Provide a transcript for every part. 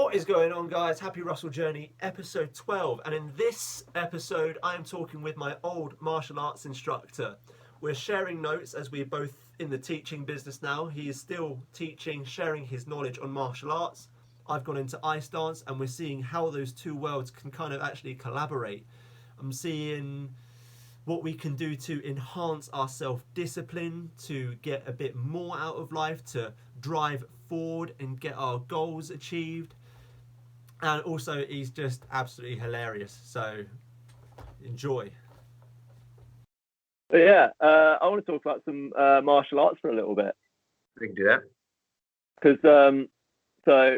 What is going on, guys? Happy Russell Journey, episode 12. And in this episode, I am talking with my old martial arts instructor. We're sharing notes as we're both in the teaching business now. He is still teaching, sharing his knowledge on martial arts. I've gone into ice dance, and we're seeing how those two worlds can kind of actually collaborate. I'm seeing what we can do to enhance our self-discipline, to get a bit more out of life, to drive forward and get our goals achieved. And also, he's just absolutely hilarious. So, enjoy. But yeah, I want to talk about some martial arts for a little bit. We can do that. Because so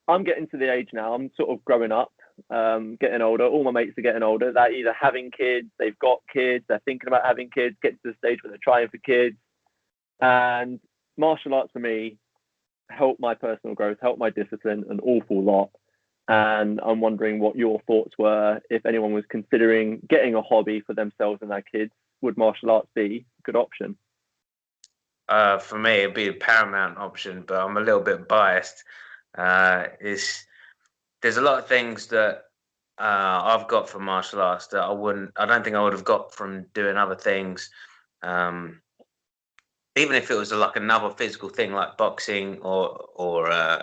I'm getting to the age now. I'm sort of growing up, getting older. All my mates are getting older. They're either having kids, they've got kids, they're thinking about having kids, getting to the stage where they're trying for kids. And martial arts for me helped my personal growth, helped my discipline an awful lot. And I'm wondering what your thoughts were. If anyone was considering getting a hobby for themselves and their kids, would martial arts be a good option? For me, it'd be a paramount option, but I'm a little bit biased. There's a lot of things that I've got from martial arts that I don't think I would have got from doing other things. Even if it was like another physical thing like boxing or I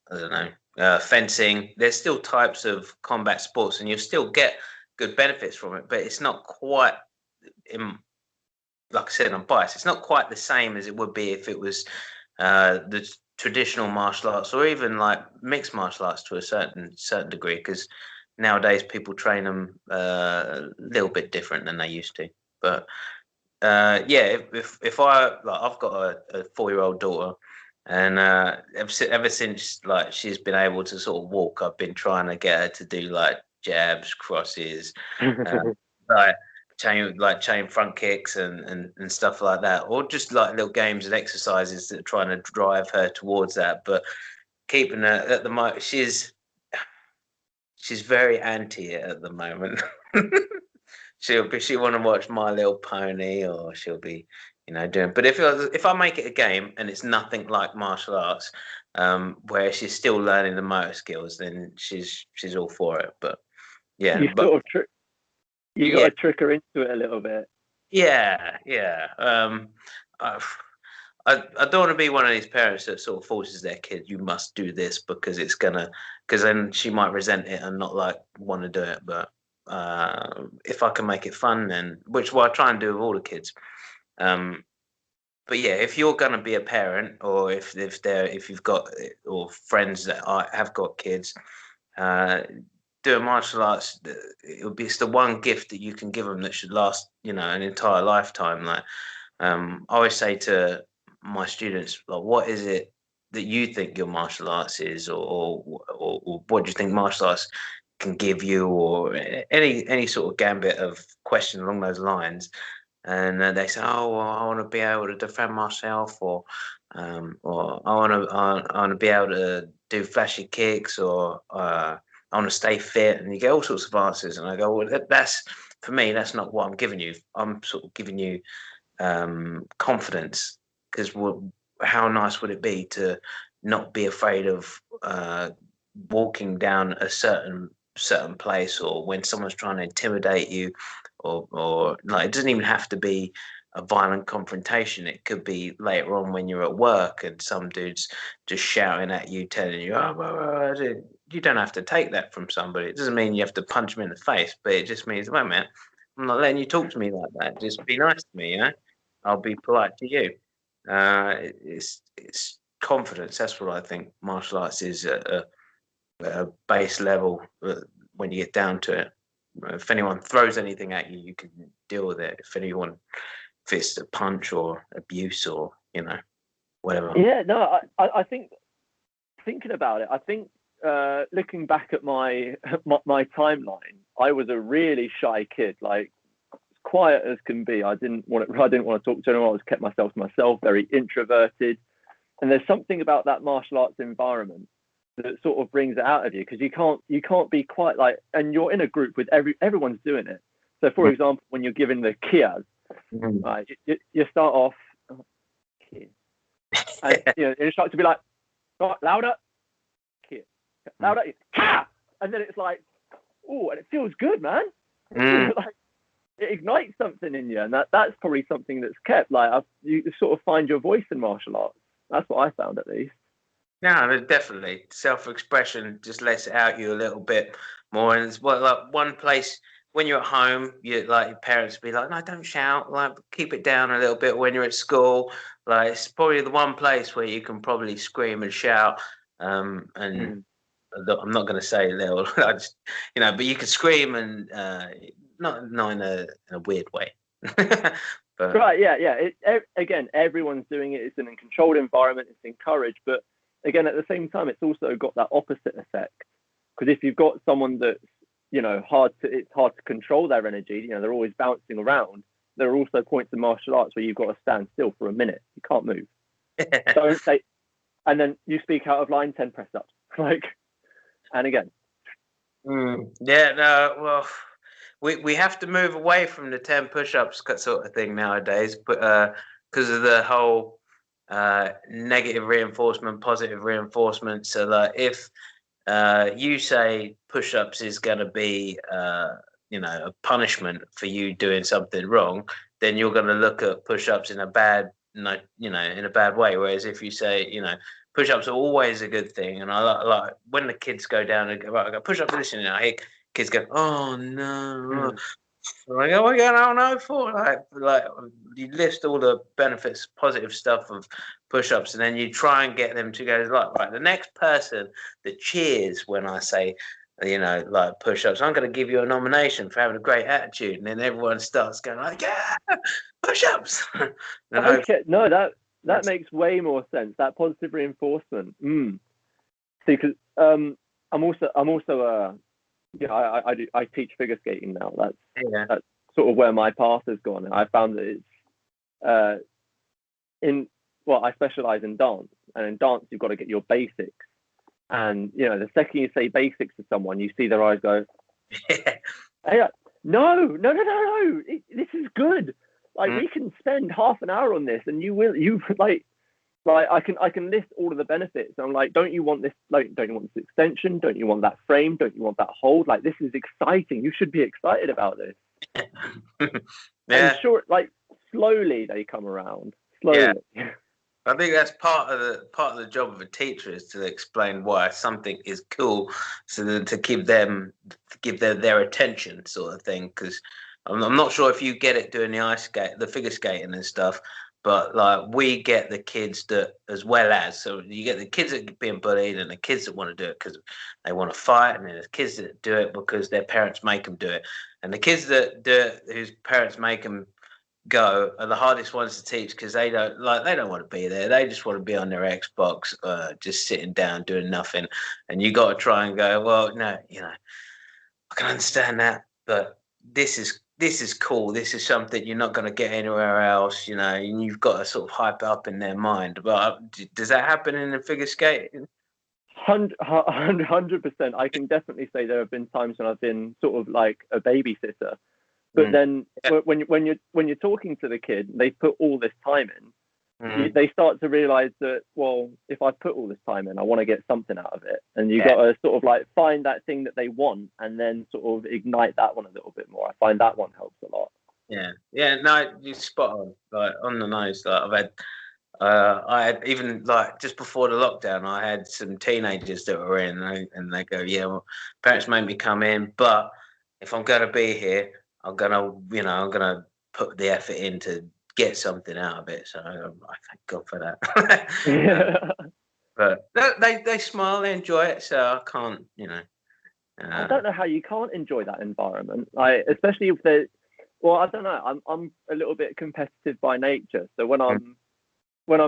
don't know, fencing. There's still types of combat sports, and you'll still get good benefits from it, but it's not quite like I said, I'm biased. It's not quite the same as it would be if it was the traditional martial arts, or even like mixed martial arts to a certain degree, because nowadays people train them a little bit different than they used to. But yeah, if I've got a 4-year-old daughter, and ever since like she's been able to sort of walk, I've been trying to get her to do like jabs, crosses, like chain front kicks and stuff like that, or just like little games and exercises that are trying to drive her towards that. But keeping her at the moment, she's very anti it at the moment. She'll want to watch My Little Pony, or she'll be, doing. But if I make it a game and it's nothing like martial arts, where she's still learning the motor skills, then she's all for it. But yeah, you got to trick her into it a little bit. Yeah. I don't want to be one of these parents that sort of forces their kid, you must do this because then she might resent it and not want to do it. But if I can make it fun, then which I try and do with all the kids. But yeah, if you're gonna be a parent, or if you've got or friends that have got kids, doing martial arts, it's the one gift that you can give them that should last, an entire lifetime. Like, I always say to my students, like, what is it that you think your martial arts is, or what do you think martial arts can give you, or any sort of gambit of question along those lines. And they say, oh, well, I want to be able to defend myself, or I want to be able to do flashy kicks, or I want to stay fit, and you get all sorts of answers. And I go, well, that's for me. That's not what I'm giving you. I'm sort of giving you confidence, because how nice would it be to not be afraid of walking down a certain place, or when someone's trying to intimidate you, or like, it doesn't even have to be a violent confrontation. It could be later on when you're at work and some dude's just shouting at you, telling you, you don't have to take that from somebody. It doesn't mean you have to punch him in the face, but it just means, well, man, I'm not letting you talk to me like that. Just be nice to me, I'll be polite to you. It's confidence. That's what I think martial arts is at a base level. When you get down to it, if anyone throws anything at you, you can deal with it. If anyone fists a punch or abuse, or whatever. Yeah, no, I think thinking about it, I think looking back at my timeline, I was a really shy kid, like quiet as can be. I didn't want to talk to anyone. I was kept myself to myself, very introverted. And there's something about that martial arts environment that sort of brings it out of you, because you can't be quite like, and you're in a group with everyone's doing it. So for example, when you're given the kias, right, you start off, and you start to be like, right, louder, loud at you, ha! And then it's like, oh, and it feels good, man. Like, it ignites something in you, and that's probably something that's kept. Like you sort of find your voice in martial arts. That's what I found, at least. No, definitely. Self-expression just lets it out you a little bit more. And it's like one place when you're at home, you like your parents be like, no, don't shout, like keep it down a little bit. When you're at school, like it's probably the one place where you can probably scream and shout. And I'm not going to say little, I just, but you can scream and not in a weird way. But, right, yeah. Again, everyone's doing it. It's in a controlled environment. It's encouraged, but again, at the same time, it's also got that opposite effect. Because if you've got someone that's, it's hard to control their energy. They're always bouncing around. There are also points in martial arts where you've got to stand still for a minute. You can't move. Don't say, and then you speak out of line 10 press ups, and again. Yeah, no, well. We have to move away from the 10 push-ups sort of thing nowadays, but because of the whole negative reinforcement, positive reinforcement. So like if you say push-ups is going to be a punishment for you doing something wrong, then you're going to look at push-ups in a bad in a bad way. Whereas if you say push-ups are always a good thing, and I like when the kids go down and go, right, I go push-up position, and I hear kids go, oh no. Like, oh, I don't know for like you list all the benefits, positive stuff of push-ups, and then you try and get them to go like, right, the next person that cheers when I say, like push-ups, I'm going to give you a nomination for having a great attitude, and then everyone starts going like, yeah, push-ups. Okay, no, that makes way more sense. That positive reinforcement. See, because I'm also I teach figure skating now. That's sort of where my path has gone, and I found that it's I specialize in dance, and in dance you've got to get your basics. And the second you say basics to someone, you see their eyes go, hey, no, this is good. Like we can spend half an hour on this, and you I can list all of the benefits. I'm like, don't you want this? Like, don't you want this extension? Don't you want that frame? Don't you want that hold? Like, this is exciting. You should be excited about this. And sure, like slowly they come around. Slowly. Yeah. I think that's part of the job of a teacher is to explain why something is cool, so to give their attention, sort of thing. Because I'm not sure if you get it doing the figure skating and stuff. But like we get the kids that, as well as, so you get the kids that are being bullied and the kids that want to do it because they want to fight, and then there's kids that do it because their parents make them do it, and the kids that do it whose parents make them go are the hardest ones to teach because they don't want to be there. They just want to be on their Xbox, just sitting down doing nothing, and you got to try and go, well, no, I can understand that, but this is cool. This is something you're not going to get anywhere else, and you've got to sort of hype it up in their mind. But does that happen in the figure skating? 100%. I can definitely say there have been times when I've been sort of like a babysitter, but then when you're talking to the kid, they put all this time in. They start to realize that, well, if I put all this time in, I want to get something out of it, and you got to sort of like find that thing that they want, and then sort of ignite that one a little bit more. I find that one helps a lot. Yeah, no, you're spot on, like on the nose. Like I had even like just before the lockdown, I had some teenagers that were in, and they go, yeah, well, parents made me come in, but if I'm gonna be here, I'm gonna put the effort in to get something out of it. So I thank God for that. But they smile, they enjoy it. So I can't, I don't know how you can't enjoy that environment, like especially if they. Well, I don't know. I'm a little bit competitive by nature, so when I'm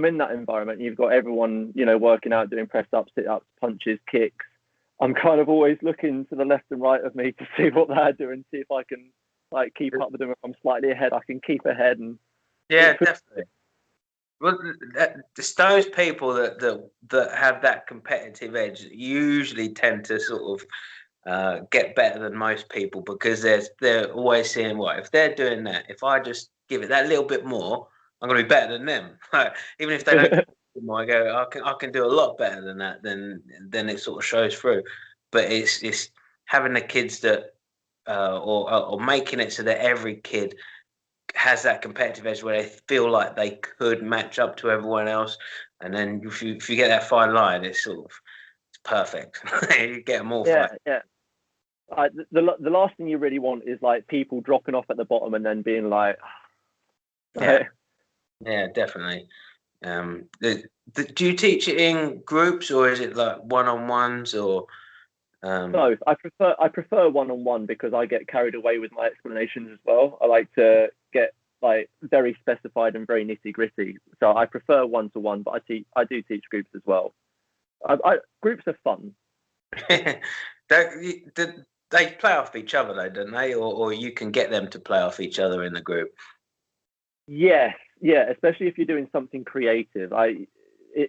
in that environment, you've got everyone working out, doing press ups, sit ups, punches, kicks. I'm kind of always looking to the left and right of me to see what they're doing, see if I can like keep up with them. If I'm slightly ahead, I can keep ahead and. Yeah, definitely. Well, it's those people that have that competitive edge that usually tend to sort of get better than most people because they're always seeing if they're doing that. If I just give it that little bit more, I'm going to be better than them. Even if they don't I go, I can do a lot better than that. Then it sort of shows through. But it's having the kids that or making it so that every kid has that competitive edge where they feel like they could match up to everyone else, and then if you get that fine line, it's sort of it's perfect. You get them all Yeah, fine. yeah. The last thing you really want is like people dropping off at the bottom and then being like, Yeah, yeah, definitely. Do you teach it in groups or is it like one-on-ones or? both. I prefer one-on-one because I get carried away with my explanations as well. I like to get like very specified and very nitty-gritty. So I prefer one-to-one, but I do teach groups as well. Groups are fun. they, they play off each other though, don't they? Or you can get them to play off each other in the group. Yes, yeah, especially if you're doing something creative.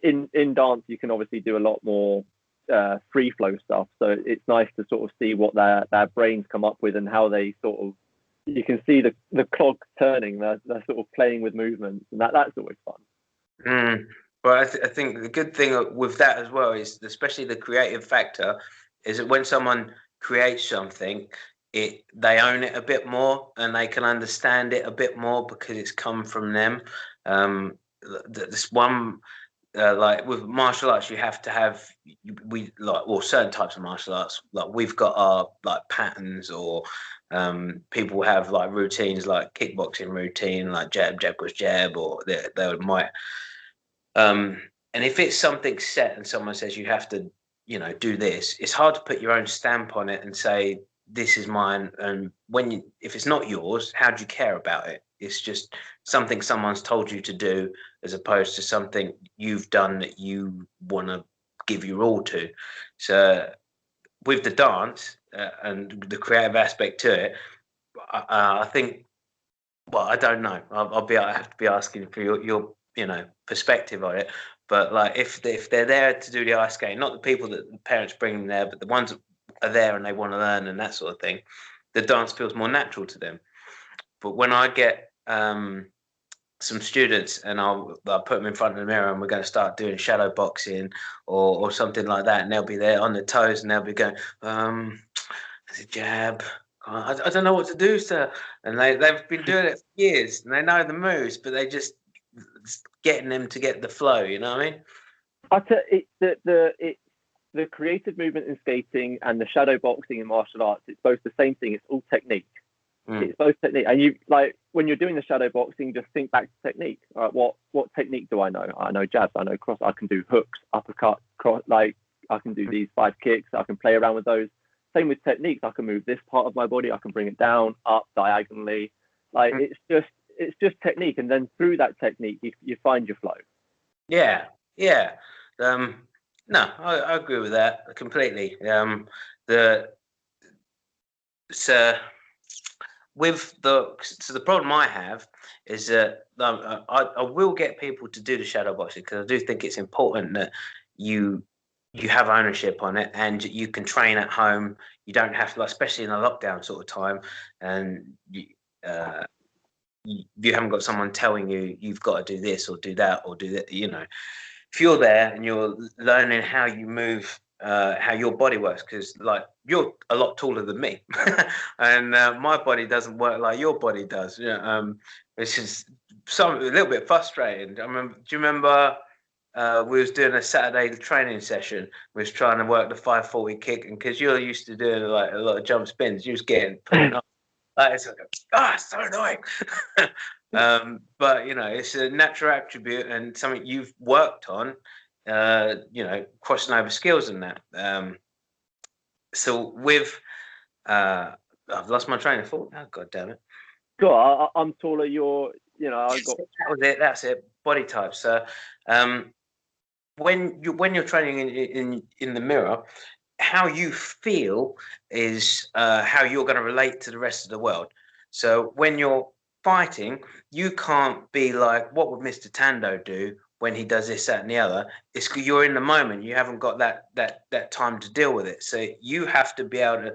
In dance you can obviously do a lot more free flow stuff. So it's nice to sort of see what their brains come up with and how they sort of you can see the clock turning. They're sort of playing with movements, and that's always fun. But I think the good thing with that as well is, especially the creative factor, is that when someone creates something, they own it a bit more and they can understand it a bit more because it's come from them. This one, like with martial arts, you have to have certain types of martial arts. Like we've got our like patterns, or people have like routines, like kickboxing routine, like jab, jab was jab, or they might. And if it's something set and someone says you have to, do this, it's hard to put your own stamp on it and say this is mine. And if it's not yours, how do you care about it? It's just something someone's told you to do, as opposed to something you've done that you want to give your all to. So with the dance and the creative aspect to it, I think. Well, I don't know. I have to be asking for your perspective on it. But like if they're there to do the ice skating, not the people that the parents bring them there, but the ones that are there and they want to learn and that sort of thing, the dance feels more natural to them. But when I get some students and I'll put them in front of the mirror and we're going to start doing shadow boxing or something like that, and they'll be there on their toes and they'll be going, there's a jab. I don't know what to do, sir. And they've been doing it for years and they know the moves, but it's getting them to get the flow. You know what I mean? The creative movement in skating and the shadow boxing in martial arts, it's both the same thing. It's all technique. It's both technique. And you like when you're doing the shadow boxing, just think back to technique. All right, what technique do I know? I know jabs. I know cross. I can do hooks, uppercut, cross. Like I can do these 5 kicks. I can play around with those. Same with techniques. I can move this part of my body. I can bring it down, up, diagonally. Like it's just technique, and then through that technique, you find your flow. Yeah, yeah. No, I agree with that completely. The problem I have is that I will get people to do the shadow boxing because I do think it's important that you have ownership on it and you can train at home. You don't have to, especially in a lockdown sort of time, and you haven't got someone telling you you've got to do this or do that or do that. If you're there and you're learning how you move, how your body works, because like you're a lot taller than me, and my body doesn't work like your body does. Which is a little bit frustrating. Do you remember? We was doing a Saturday training session. We was trying to work the 540 kick, and because you're used to doing like a lot of jump spins, you was getting put up. It's like, so annoying. But it's a natural attribute and something you've worked on. Crossing over skills and that. So with, I've lost my train of thought. Oh, God damn it! God, I'm taller. I've got. That was it. That's it. Body type. So, when you're training in the mirror, how you feel is how you're going to relate to the rest of the world. So when you're fighting, you can't be like, what would Mr. Tandoh do when he does this, that, and the other? It's you're in the moment. You haven't got that time to deal with it. So you have to be able to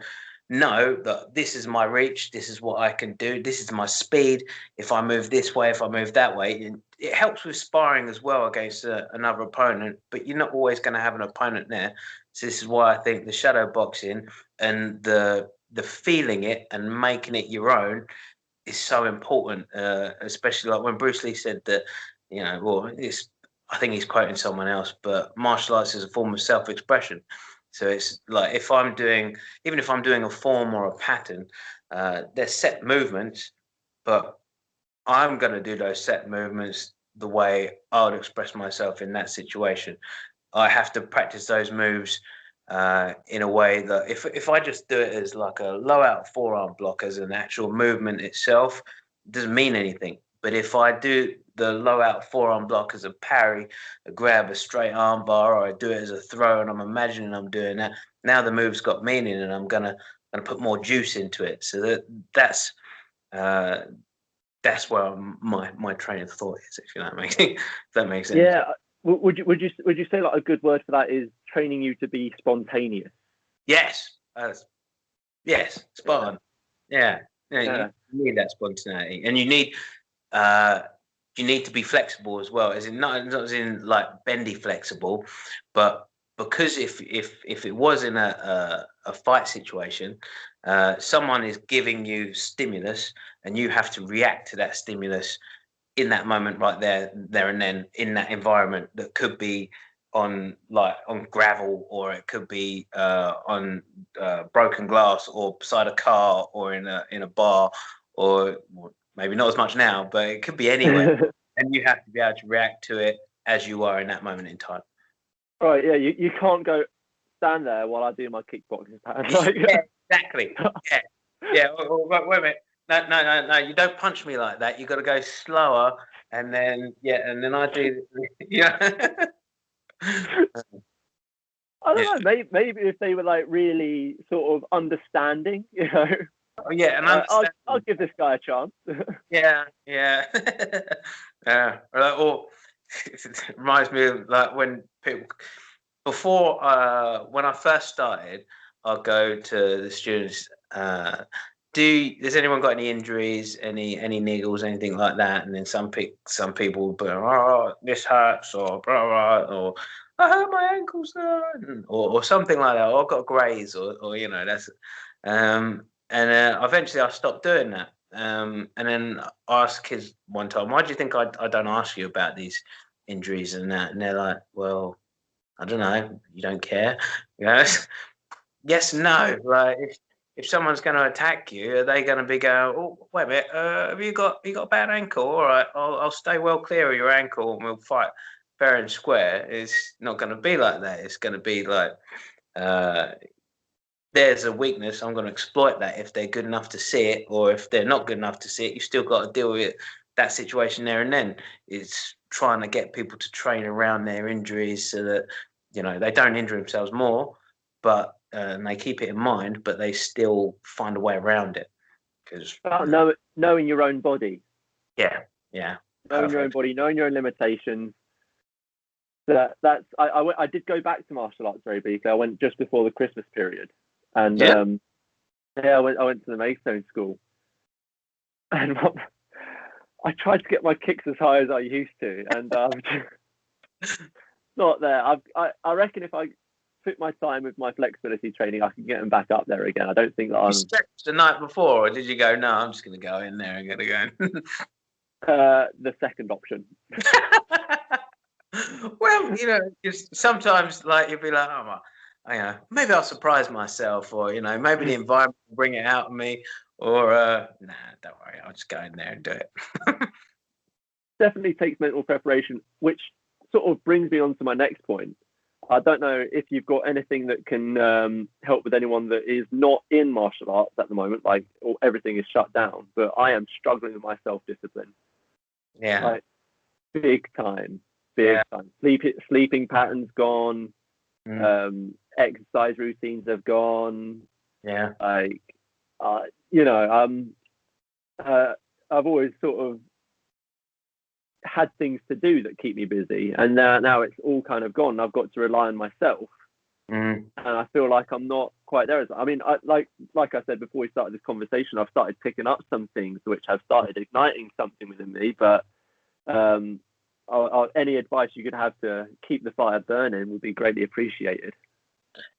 know that this is my reach, this is what I can do, this is my speed. If I move this way, if I move that way, it helps with sparring as well against another opponent. But you're not always going to have an opponent there. So this is why I think the shadow boxing and the feeling it and making it your own is so important. Especially like when Bruce Lee said that, well, I think he's quoting someone else, but martial arts is a form of self-expression. So it's like even if I'm doing a form or a pattern, there's set movements, but I'm going to do those set movements the way I would express myself in that situation. I have to practice those moves in a way that if I just do it as like a low out forearm block as an actual movement itself, it doesn't mean anything. But if I do the low out forearm block as a parry, a grab, a straight arm bar, or I do it as a throw, and I'm imagining I'm doing that, now the move's got meaning, and I'm gonna put more juice into it. So that's where my train of thought is. If that makes sense. Yeah. Would you say like a good word for that is training you to be spontaneous? Yes. Yes. Spot on. Yeah. Yeah. You need that spontaneity, and you need to be flexible as well. As in not as in like bendy flexible, but because if it was in a fight situation, someone is giving you stimulus, and you have to react to that stimulus in that moment right there and then in that environment that could be on gravel, or it could be on broken glass, or beside a car, or in a bar, or maybe not as much now, but it could be anywhere. And you have to be able to react to it as you are in that moment in time. Right, yeah, you can't go stand there while I do my kickboxing pattern. Like, yeah, exactly. Yeah. Wait a minute. No. You don't punch me like that. You got to go slower, and then I do. Yeah. I don't know. Maybe if they were like really sort of understanding, Oh, yeah, and I'll give this guy a chance. Yeah. Yeah. Or it reminds me of like when people before when I first started, I'll go to the students. Has anyone got any injuries, any niggles, anything like that? And then some people will be, oh, this hurts, or blah, blah, or I hurt my ankles, or something like that. Or I've got a graze, or that's. And eventually I stopped doing that. And then I asked kids one time, why do you think I don't ask you about these injuries and that? And they're like, well, I don't know. You don't care, Yes, no. Right. If someone's going to attack you, are they going to be going? Oh, wait a minute. Have you got a bad ankle? All right, I'll stay well clear of your ankle, and we'll fight fair and square. It's not going to be like that. It's going to be like, there's a weakness. I'm going to exploit that. If they're good enough to see it, or if they're not good enough to see it, you still got to deal with that situation there and then. It's trying to get people to train around their injuries so that they don't injure themselves more, but and they keep it in mind, but they still find a way around it. Because knowing your own body. Yeah. Knowing your own body, knowing your own limitations. I did go back to martial arts very briefly. I went just before the Christmas period, and I went to the Maidstone school, and I tried to get my kicks as high as I used to, and not there. I reckon if I put my time with my flexibility training, I can get them back up there again. I don't think that I'm. You stretched the night before, or did you go? No, I'm just going to go in there and going to go. The second option. Well, sometimes like you'll be like, oh, maybe I'll surprise myself, or maybe the environment will bring it out of me, or nah, don't worry, I'll just go in there and do it. Definitely takes mental preparation, which sort of brings me on to my next point. I don't know if you've got anything that can help with anyone that is not in martial arts at the moment, like everything is shut down, but I am struggling with my self-discipline. Yeah. Like, big time. Sleeping patterns gone. Exercise routines have gone. Yeah. Like, I've always sort of had things to do that keep me busy, and now it's all kind of gone. I've got to rely on myself, and I feel like I'm not quite there. I mean, like I said before we started this conversation, I've started picking up some things which have started igniting something within me. But any advice you could have to keep the fire burning would be greatly appreciated.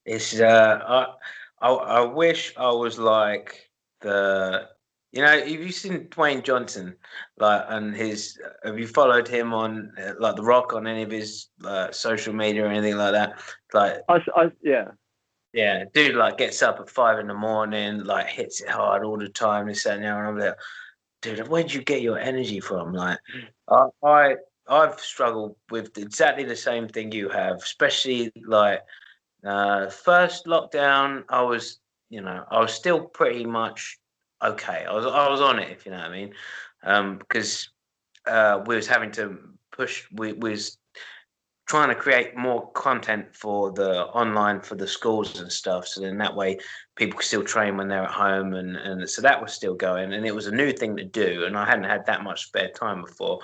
It's I wish I was like the have you seen Dwayne Johnson and his have you followed him on like The Rock on any of his social media or anything like that? Like yeah, dude like gets up at 5 a.m, like hits it hard all the time, this that, and the other, and I'm like, dude, where'd you get your energy from? Like I've struggled with exactly the same thing you have, especially like first lockdown, I was still pretty much okay. I was on it, if you know what I mean, because we was having to push. We was trying to create more content for the online for the schools and stuff. So then that way people could still train when they're at home, and so that was still going, and it was a new thing to do, and I hadn't had that much spare time before.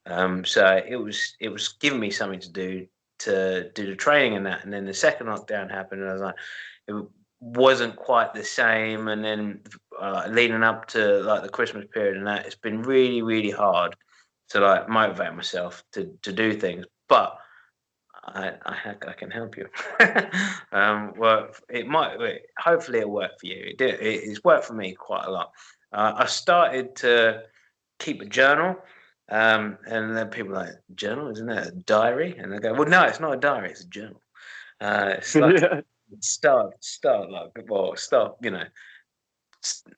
So it was giving me something to do the training and that. And then the second lockdown happened, and I was like, it wasn't quite the same. And then leading up to like the Christmas period and that, it's been really, really hard to like motivate myself to do things. But I can help you. Well, it might. Hopefully, it'll work for you. It's worked for me quite a lot. I started to keep a journal. And then people are like, journal, isn't that a diary? And I go, well, no, it's not a diary, it's a journal. It's like start,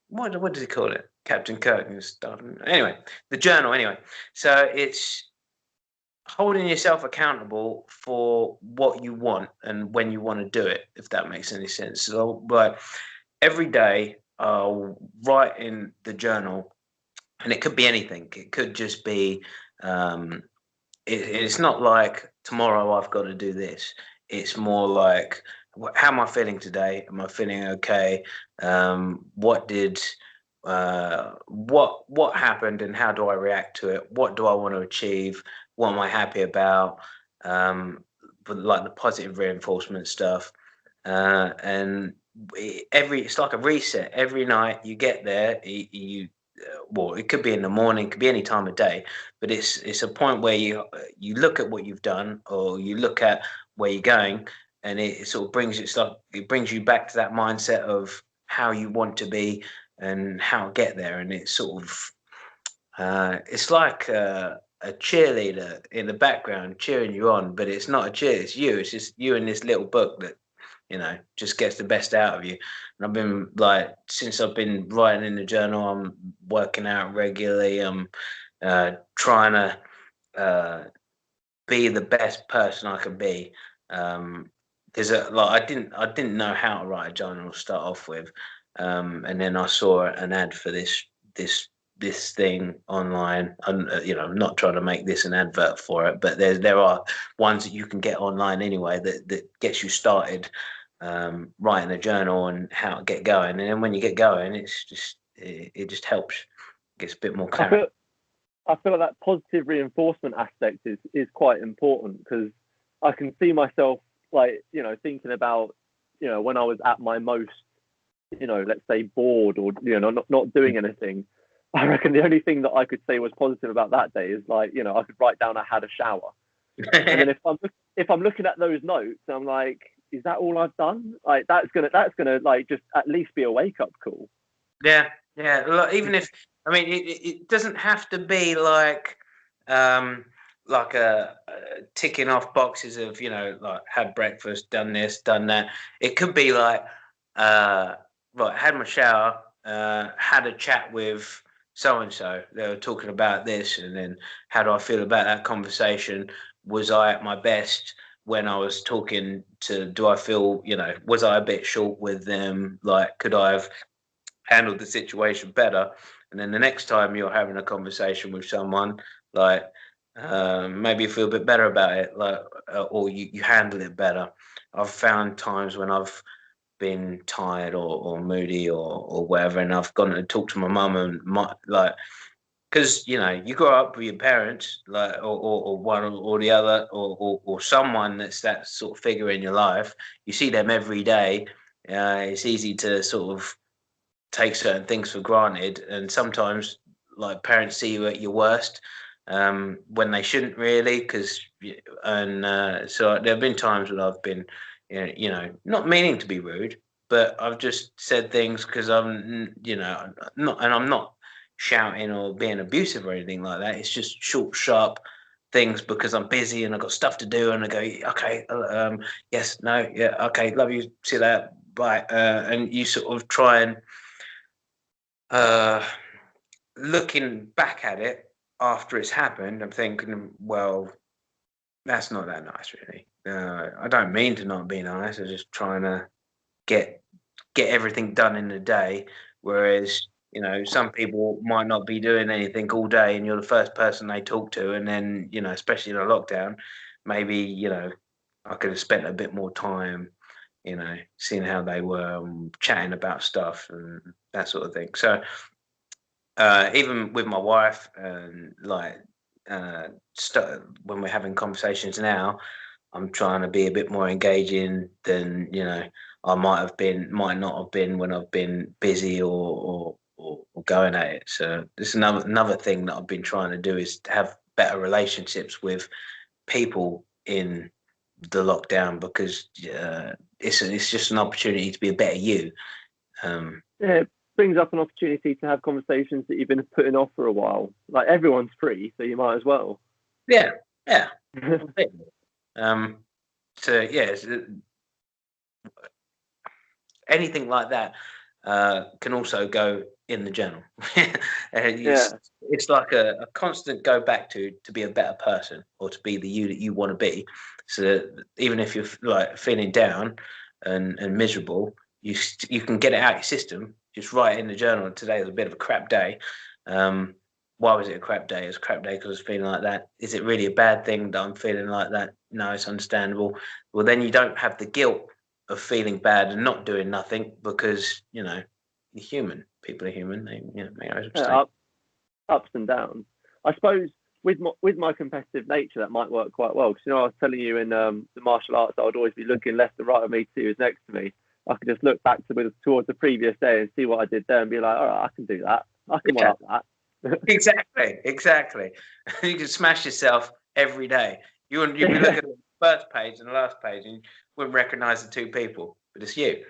what does he call it? Captain Kirk and stuff. Anyway, the journal, anyway. So it's holding yourself accountable for what you want and when you want to do it, if that makes any sense. So, like, every day I'll write in the journal, and it could be anything. It could just be, it's not like tomorrow I've got to do this. It's more like, how am I feeling today? Am I feeling okay? What did, what happened, and how do I react to it? What do I want to achieve? What am I happy about? But like the positive reinforcement stuff, and it's like a reset. Every night you get there, well, it could be in the morning, it could be any time of day, but it's a point where you look at what you've done, or you look at where you're going, and it sort of it brings you back to that mindset of how you want to be and how to get there. And it's sort of it's like a cheerleader in the background cheering you on, but it's not a cheer, it's you. It's just you in this little book that just gets the best out of you. And I've been like, since I've been writing in the journal, I'm working out regularly. I'm trying to be the best person I can be. Because like I didn't know how to write a journal to start off with, and then I saw an ad for this thing online. And I'm not trying to make this an advert for it, but there are ones that you can get online anyway that gets you started writing a journal and how to get going. And then when you get going, it just helps, gets a bit more clarity. I feel like that positive reinforcement aspect is quite important, because I can see myself like thinking about when I was at my most let's say bored, or not doing anything. I reckon the only thing that I could say was positive about that day is like I could write down I had a shower. And then if I'm looking at those notes, I'm like, is that all I've done? Like that's gonna like just at least be a wake up call. Yeah. Even if it doesn't have to be like a ticking off boxes of like had breakfast, done this, done that. It could be like right, had my shower, had a chat with so and so. They were talking about this, and then how do I feel about that conversation? Was I at my best when I was talking to? Do I feel was I a bit short with them? Like, could I have handled the situation better? And then the next time you're having a conversation with someone, like maybe you feel a bit better about it, like or you handle it better. I've found times when I've been tired or moody or whatever, and I've gone and talked to my mum, and like, because you grow up with your parents, like or one or the other, or someone that's that sort of figure in your life. You see them every day, It's easy to sort of take certain things for granted, and sometimes like parents see you at your worst when they shouldn't really. Because so there have been times when I've been, not meaning to be rude, but I've just said things because I'm not shouting or being abusive or anything like that. It's just short, sharp things because I'm busy and I've got stuff to do, and I go, okay, yes, no, yeah, okay, love you, see you later, bye, and you sort of try and uh, looking back at it after it's happened, I'm thinking, well, that's not that nice, really. I don't mean to not be nice. I'm just trying to get everything done in the day. Whereas, some people might not be doing anything all day, and you're the first person they talk to. And then, especially in a lockdown, maybe I could have spent a bit more time, seeing how they were, chatting about stuff and that sort of thing. So even with my wife and like when we're having conversations now, I'm trying to be a bit more engaging than I might not have been when I've been busy or going at it. So this is another thing that I've been trying to do is to have better relationships with people in the lockdown, because it's just an opportunity to be a better you. Yeah, it brings up an opportunity to have conversations that you've been putting off for a while. Like, everyone's free, so you might as well. Yeah, yeah. So yeah, anything like that can also go in the journal. It's like a constant go back to be a better person, or to be the you that you want to be. So that even if you're like feeling down and miserable, you can get it out your system. Just write in the journal, today was a bit of a crap day. Why was it a crap day? It was a crap day because I was feeling like that. Is it really a bad thing that I'm feeling like that? No, it's understandable. Well, then you don't have the guilt of feeling bad and not doing nothing, because you're human. People are human. They make those mistakes. Ups and downs. I suppose with my competitive nature, that might work quite well. Because I was telling you in the martial arts, I would always be looking left and right of me to see who's next to me. I could just look back towards the previous day and see what I did there, and be like, all right, I can do that. I can work that. Exactly. You can smash yourself every day. You'd be looking at the first page and the last page, and you wouldn't recognise the two people, but it's you.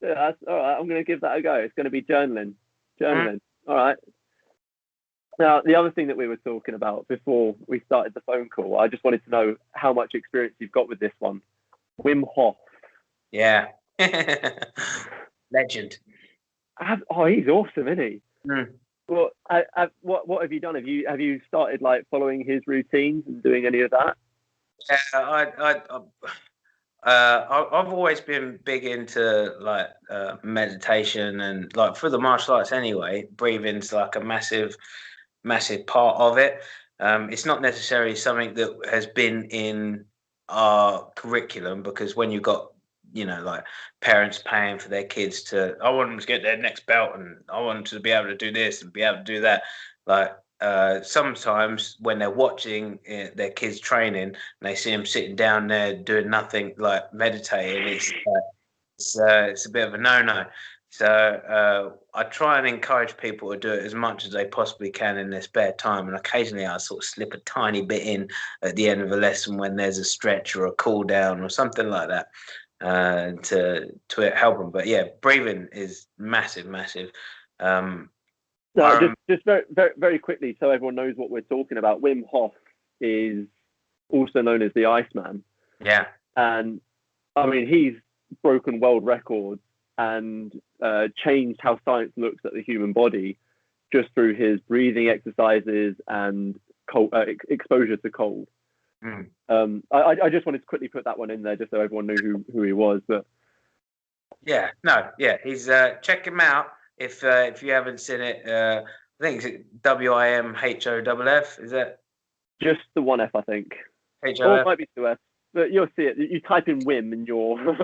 Yeah, that's all right. I'm going to give that a go. It's going to be journaling. All right. Now, the other thing that we were talking about before we started the phone call, I just wanted to know how much experience you've got with this one. Wim Hof. Yeah. Legend. He's awesome, isn't he? Mm. Well, what have you done? Have you started like following his routines and doing any of that? Yeah, I've always been big into like meditation, and like for the martial arts anyway, breathing's like a massive part of it. It's not necessarily something that has been in our curriculum, because when you've got like parents paying for their kids I want them to get their next belt, and I want them to be able to do this and be able to do that, like sometimes when they're watching their kids training and they see them sitting down there doing nothing, like meditating, it's a bit of a no-no. So I try and encourage people to do it as much as they possibly can in their spare time, and occasionally I sort of slip a tiny bit in at the end of a lesson when there's a stretch or a cool down or something like that to help them. But yeah, breathing is massive. Just very, very, very quickly, so everyone knows what we're talking about. Wim Hof is also known as the Iceman. Yeah. And I mean, he's broken world records and changed how science looks at the human body just through his breathing exercises and exposure to cold. Mm. I just wanted to quickly put that one in there just so everyone knew who he was. But he's check him out if you haven't seen it. I think it's WIMHOFF. Is that just the one F? I think. HOF? Or it might be two F. But you'll see it. You type in Wim and you're.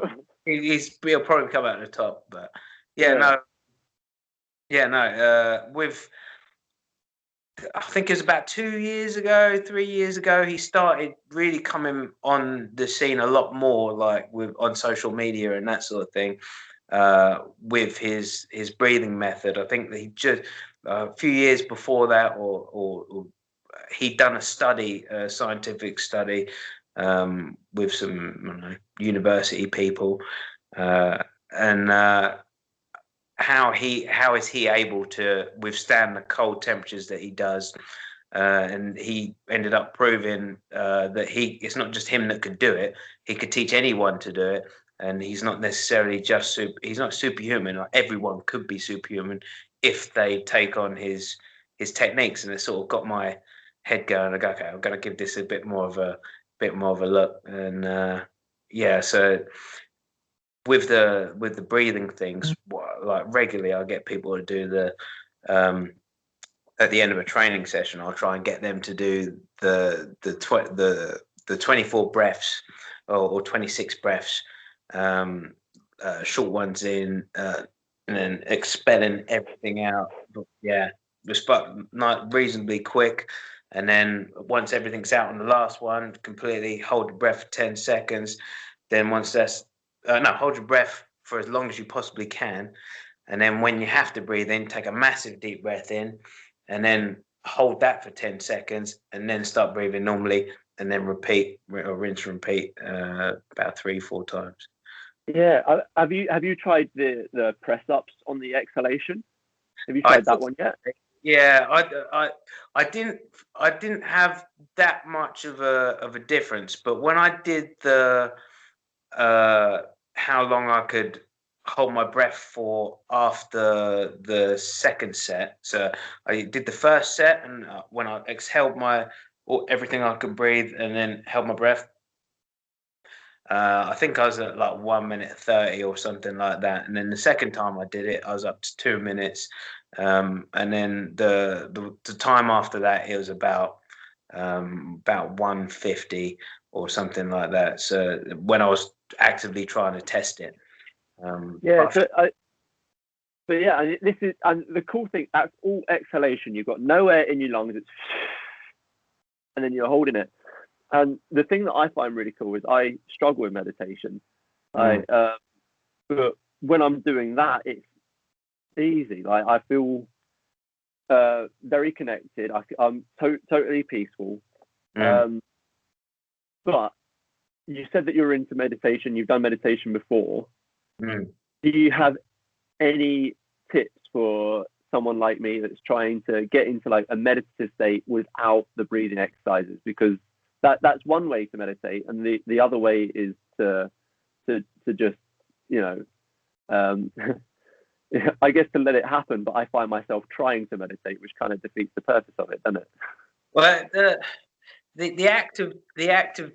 He'll probably come out at the top. But with I think it was about 2 years ago, 3 years ago, he started really coming on the scene a lot more, like on social media and that sort of thing, with his breathing method. I think that he just a few years before that, or he'd done a study, a scientific study, with some, I don't know, university people, and how is he able to withstand the cold temperatures that he does? And he ended up proving that it's not just him that could do it. He could teach anyone to do it, and he's not necessarily just he's not superhuman. Like, everyone could be superhuman if they take on his techniques. And it sort of got my head going. I go, okay, I'm going to give this a bit more of a look. And yeah, so with the breathing things, like regularly, I get people to do um, at the end of a training session. I'll try and get them to do the 24 breaths, or 26 breaths, short ones in, and then expelling everything out. But yeah, not reasonably quick. And then once everything's out on the last one, completely hold the breath for 10 seconds. Then once that's no, hold your breath for as long as you possibly can. And then when you have to breathe in, take a massive deep breath in, and then hold that for 10 seconds, and then start breathing normally, and then repeat, or rinse and repeat, about 3-4 times. Yeah. Have you tried the press ups on the exhalation? Have you tried that one yet? Yeah, I didn't have that much of a difference, but when I did the how long I could hold my breath for after the second set. So I did the first set, and when I exhaled everything I could breathe, and then held my breath, I think I was at like 1 minute 30 or something like that. And then the second time I did it, I was up to 2 minutes. And then the time after that, it was about 150 or something like that. So when I was actively trying to test it. Yeah. But yeah, this is, and the cool thing, that's all exhalation. You've got no air in your lungs. It's and then you're holding it. And the thing that I find really cool is I struggle with meditation. But when I'm doing that, it's easy. Like, I feel very connected. I'm totally peaceful. But you said that you're into meditation. You've done meditation before. Do you have any tips for someone like me that's trying to get into like a meditative state without the breathing exercises? Because that's one way to meditate, and the other way is to just, I guess, to let it happen. But I find myself trying to meditate, which kind of defeats the purpose of it, doesn't it? Well, the act of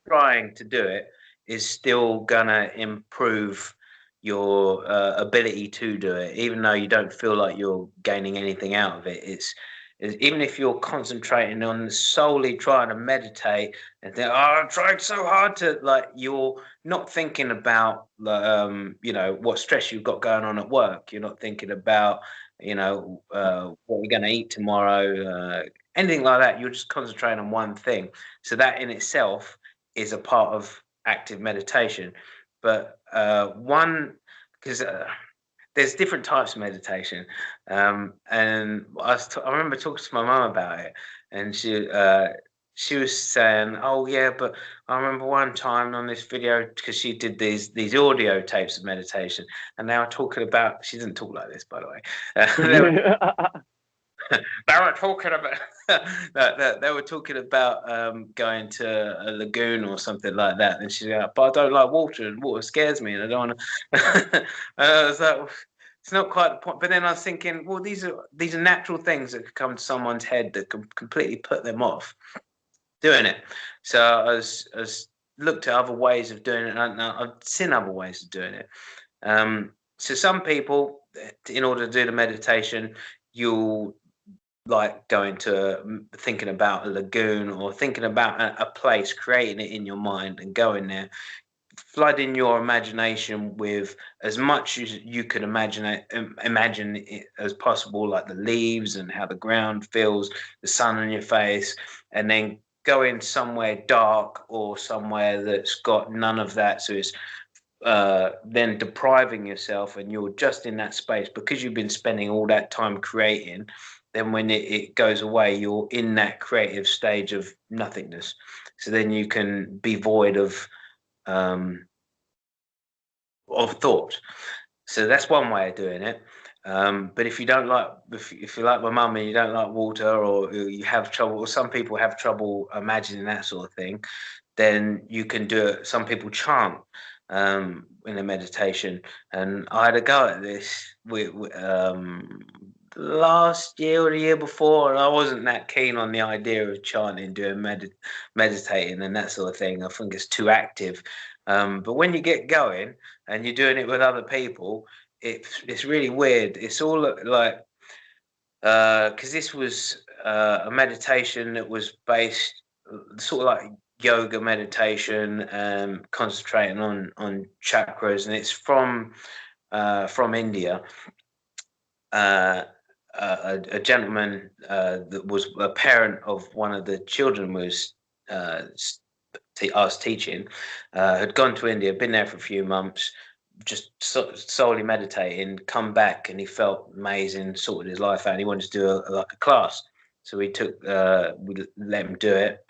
trying to do it is still gonna improve your ability to do it, even though you don't feel like you're gaining anything out of it. It's even if you're concentrating on solely trying to meditate and think, "Oh, I'm trying so hard to," like, you're not thinking about what stress you've got going on at work. You're not thinking about what you're going to eat tomorrow, anything like that. You're just concentrating on one thing. So that in itself is a part of active meditation. But because there's different types of meditation, and I remember talking to my mum about it, and she was saying, "Oh yeah, but I remember one time on this video, because she did these audio tapes of meditation, and they were talking about." She didn't talk like this, by the way. They were talking about they were talking about going to a lagoon or something like that, and she's like, "But I don't like water, and water scares me, and I don't want to." I was like, it's not quite the point. But then I was thinking, well, these are natural things that could come to someone's head that can completely put them off doing it. So I was looked at other ways of doing it, and I've seen other ways of doing it. So some people, in order to do the meditation, you'll like going to thinking about a lagoon, or thinking about a place, creating it in your mind and going there. flooding your imagination with as much as you can imagine it as possible, like the leaves and how the ground feels, the sun on your face, and then going somewhere dark or somewhere that's got none of that. So it's then depriving yourself, and you're just in that space because you've been spending all that time creating. Then when it goes away, you're in that creative stage of nothingness. So then you can be void um, of thought. So that's one way of doing it. But if you don't like, if you're like my mum and you don't like water, or you have trouble, or some people have trouble imagining that sort of thing, then you can do it. Some people chant in a meditation, and I had a go at this last year or the year before, and I wasn't that keen on the idea of chanting, doing meditating, and that sort of thing. I think it's too active. But when you get going and you're doing it with other people, it's really weird. It's all like because this was a meditation that was based sort of like yoga meditation, concentrating on chakras, and it's from India. A gentleman that was a parent of one of the children was I was teaching, had gone to India, been there for a few months, just solely meditating, come back, and he felt amazing, sorted his life out. And he wanted to do like a class, so we let him do it,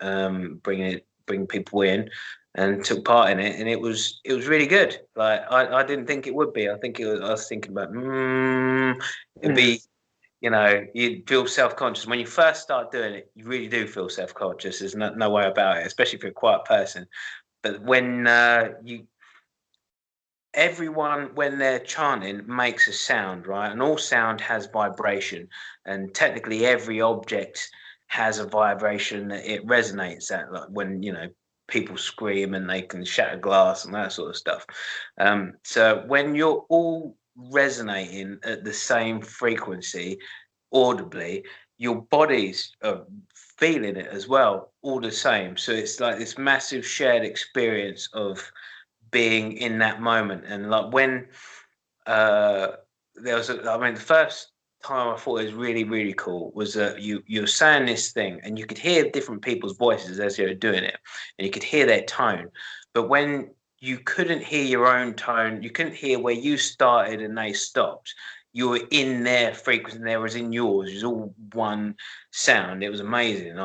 bring people in, and took part in it, and it was really good. Like I didn't think it would be. I was thinking about it'd be. You feel self-conscious when you first start doing it. You really do feel self-conscious. There's no way about it, especially if you're a quiet person. But when everyone, when they're chanting, makes a sound, right? And all sound has vibration, and technically every object has a vibration that it resonates at. Like when people scream and they can shatter glass and that sort of stuff. So when you're all resonating at the same frequency audibly, your bodies are feeling it as well, all the same. So it's like this massive shared experience of being in that moment. And like when the first time I thought it was really, really cool was that you're saying this thing and you could hear different people's voices as they were doing it, and you could hear their tone. But when you couldn't hear your own tone, you couldn't hear where you started and they stopped. You were in their frequency and there was in yours. It was all one sound. It was amazing.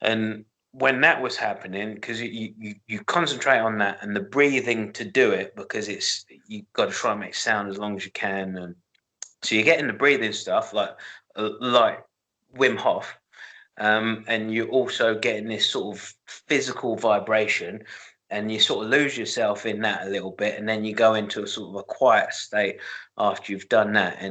And when that was happening, because you concentrate on that and the breathing to do it, because you've got to try and make sound as long as you can, and so you're getting the breathing stuff like Wim Hof, and you're also getting this sort of physical vibration, and you sort of lose yourself in that a little bit, and then you go into a sort of a quiet state after you've done that.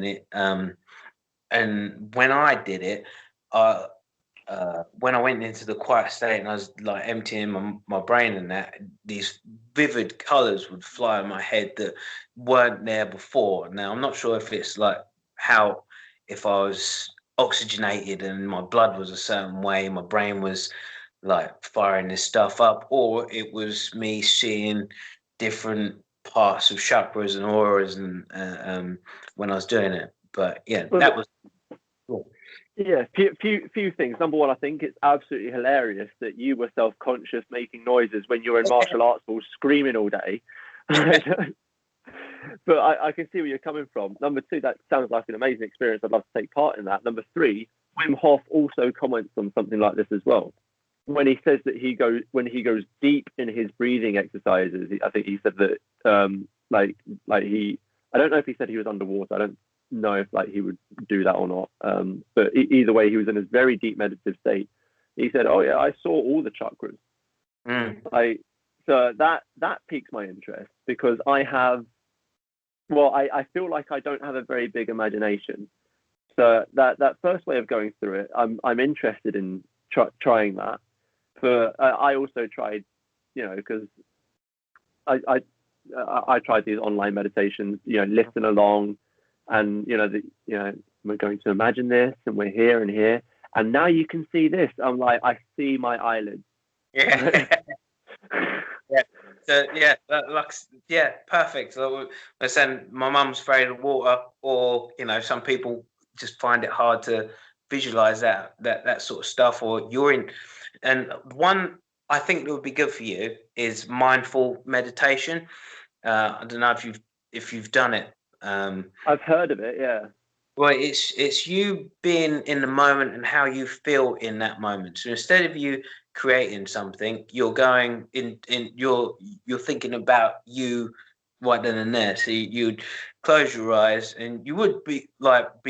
And when I did it, when I went into the quiet state and I was like emptying my brain and that, these vivid colors would fly in my head that weren't there before. Now, I'm not sure if it's like if I was oxygenated and my blood was a certain way, my brain was like firing this stuff up, or it was me seeing different parts of chakras and auras and when I was doing it. But yeah, that was cool. Yeah, few things. Number one, I think it's absolutely hilarious that you were self-conscious making noises when you were in martial arts schools screaming all day. But I can see where you're coming from. Number two, that sounds like an amazing experience. I'd love to take part in that. Number three, Wim Hof also comments on something like this as well. When he says that when he goes deep in his breathing exercises, I think he said that I don't know if he said he was underwater. I don't know if he would do that or not. But either way, he was in a very deep meditative state. He said, "Oh yeah, I saw all the chakras." So that piques my interest because I feel like I don't have a very big imagination. So that first way of going through it, I'm interested in trying that. But I also tried, because I tried these online meditations, listen along, and we're going to imagine this, and we're here and here, and now you can see this. I'm like, I see my eyelids. Yeah. Yeah, yeah, perfect. So I said my mum's afraid of water, or some people just find it hard to visualize that sort of stuff. Or you're in, and one I think that would be good for you is mindful meditation. I don't know if you've done it. I've heard of it, yeah. Well, it's you being in the moment and how you feel in that moment. So instead of you creating something, you're going in you're thinking about you right then and there. So you'd close your eyes and you would be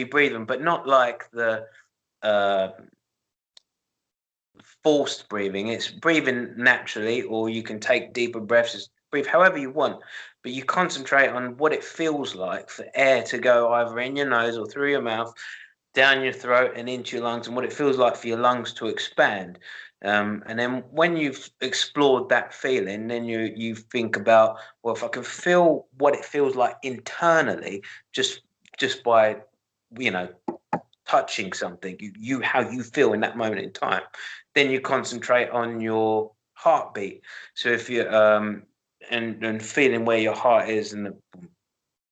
breathing, but not like the uh, forced breathing. It's breathing naturally, or you can take deeper breaths. Just breathe however you want, but you concentrate on what it feels like for air to go either in your nose or through your mouth, down your throat and into your lungs, and what it feels like for your lungs to expand. And then when you've explored that feeling, then you think about, well, if I can feel what it feels like internally, just by you know touching something, you how you feel in that moment in time, then you concentrate on your heartbeat. So if you and feeling where your heart is and the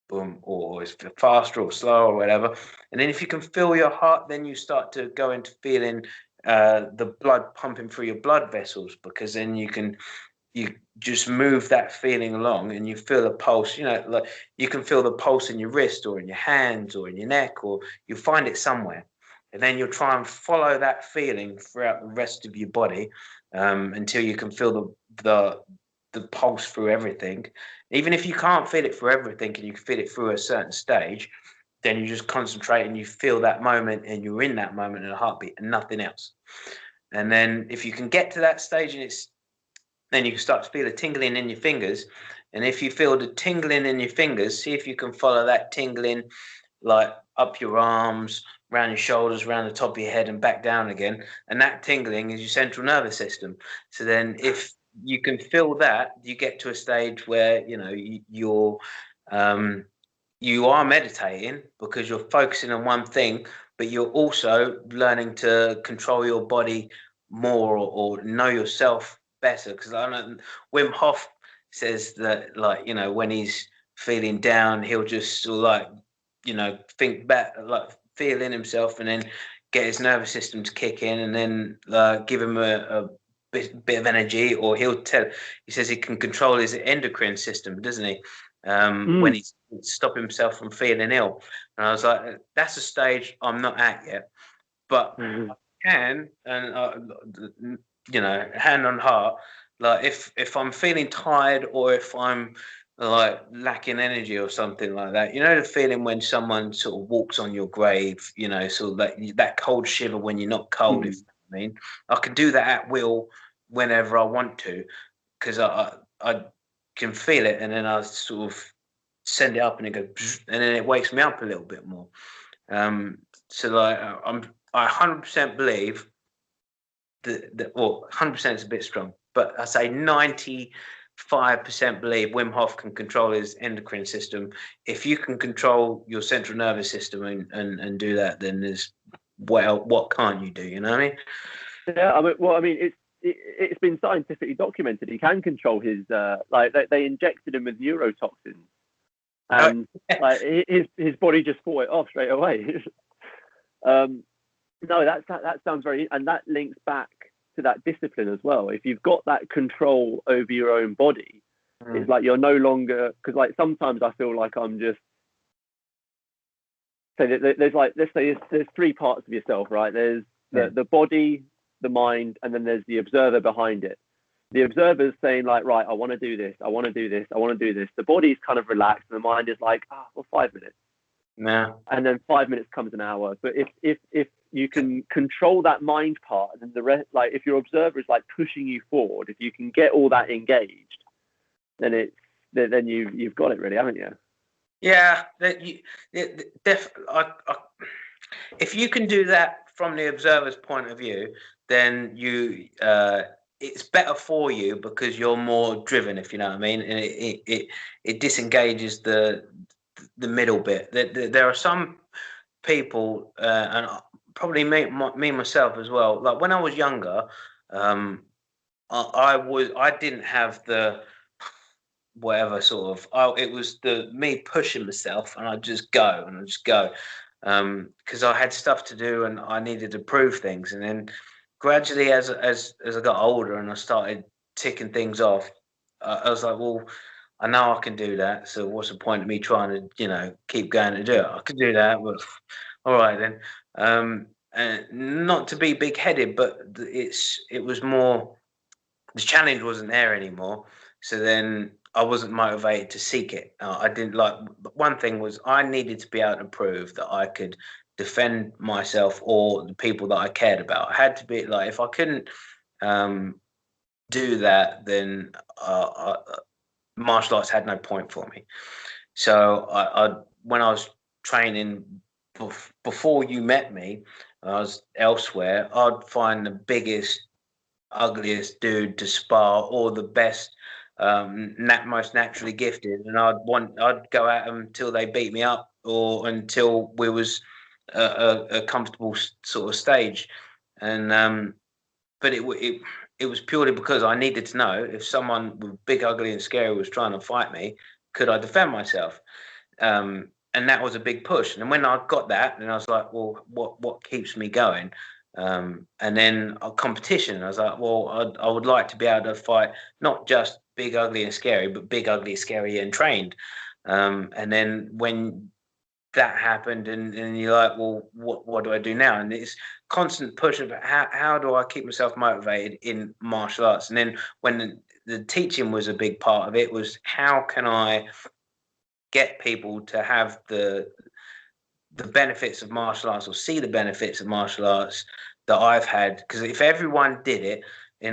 boom, or it's faster or slower or whatever. And then if you can feel your heart, then you start to go into feeling the blood pumping through your blood vessels, because then you just move that feeling along and you feel a pulse. Like you can feel the pulse in your wrist or in your hands or in your neck, or you find it somewhere. And then you'll try and follow that feeling throughout the rest of your body, until you can feel the pulse through everything. Even if you can't feel it through everything and you can feel it through a certain stage, then you just concentrate and you feel that moment and you're in that moment in a heartbeat and nothing else. And then if you can get to that stage and then you can start to feel a tingling in your fingers. And if you feel the tingling in your fingers, see if you can follow that tingling like up your arms, around your shoulders, around the top of your head and back down again. And that tingling is your central nervous system. So then if you can feel that, you get to a stage where um, you are meditating because you're focusing on one thing, but you're also learning to control your body more, or know yourself better. Because I know Wim Hof says that, like, when he's feeling down, he'll just sort of like, think back, like feel in himself, and then get his nervous system to kick in, and then give him a bit of energy. Or he says he can control his endocrine system, doesn't he? When he stop himself from feeling ill. And I was like, that's a stage I'm not at yet, but I can. And hand on heart, like if I'm feeling tired, or if I'm like lacking energy or something like that, the feeling when someone sort of walks on your grave, sort of that cold shiver when you're not cold. If I mean, I can do that at will whenever I want to, because I can feel it, and then I sort of send it up and it goes, and then it wakes me up a little bit more. So like I 100% believe that, well, 100% is a bit strong, but I say 95% believe Wim Hof can control his endocrine system. If you can control your central nervous system and do that, then there's what can't you do? You know what I mean? Yeah, I mean, it's been scientifically documented. He can control his like they injected him with neurotoxins, and like his body just fought it off straight away. No, that sounds very, and that links back to that discipline as well. If you've got that control over your own body, it's like you're no longer, because like sometimes I feel like I'm just, so there's like, let's say there's three parts of yourself, right? There's the body, the mind, and then there's the observer behind it. The observer's saying like, right, I want to do this, I want to do this, I want to do this. The body's kind of relaxed, and the mind is like, well, 5 minutes. No. And then 5 minutes comes an hour. But if you can control that mind part, and then the rest, like if your observer is like pushing you forward, if you can get all that engaged, then you've got it really, haven't you? Yeah, if you can do that from the observer's point of view, then it's better for you, because you're more driven, if you know what I mean, and it disengages the middle bit. There are some people, and probably me myself as well. Like when I was younger, I didn't have the whatever sort of. Oh, it was the me pushing myself, and I'd just go and I'd just go, because I had stuff to do and I needed to prove things. And then gradually, as I got older and I started ticking things off, I was like, well, I know I can do that. So what's the point of me trying to, keep going to do it? I can do that, but all right then. And not to be big headed, but it was more, the challenge wasn't there anymore. So then I wasn't motivated to seek it. I didn't like. One thing was I needed to be able to prove that I could defend myself or the people that I cared about. I had to be like, if I couldn't do that, then martial arts had no point for me. So when I was training before you met me, I was elsewhere. I'd find the biggest, ugliest dude to spar, or the best, most naturally gifted, and I'd go at them till they beat me up, or until we was a comfortable sort of stage. And but it was purely because I needed to know if someone with big, ugly, and scary was trying to fight me, could I defend myself? And that was a big push. And when I got that, then I was like, well, what keeps me going? And then a competition. I was like, well, I would like to be able to fight not just big, ugly, and scary, but big, ugly, scary, and trained. And then when that happened, and you're like, well, what do I do now? And it's constant push of how do I keep myself motivated in martial arts? And then when the teaching was a big part of it, was how can I get people to have the benefits of martial arts, or see the benefits of martial arts that I've had? Because if everyone did it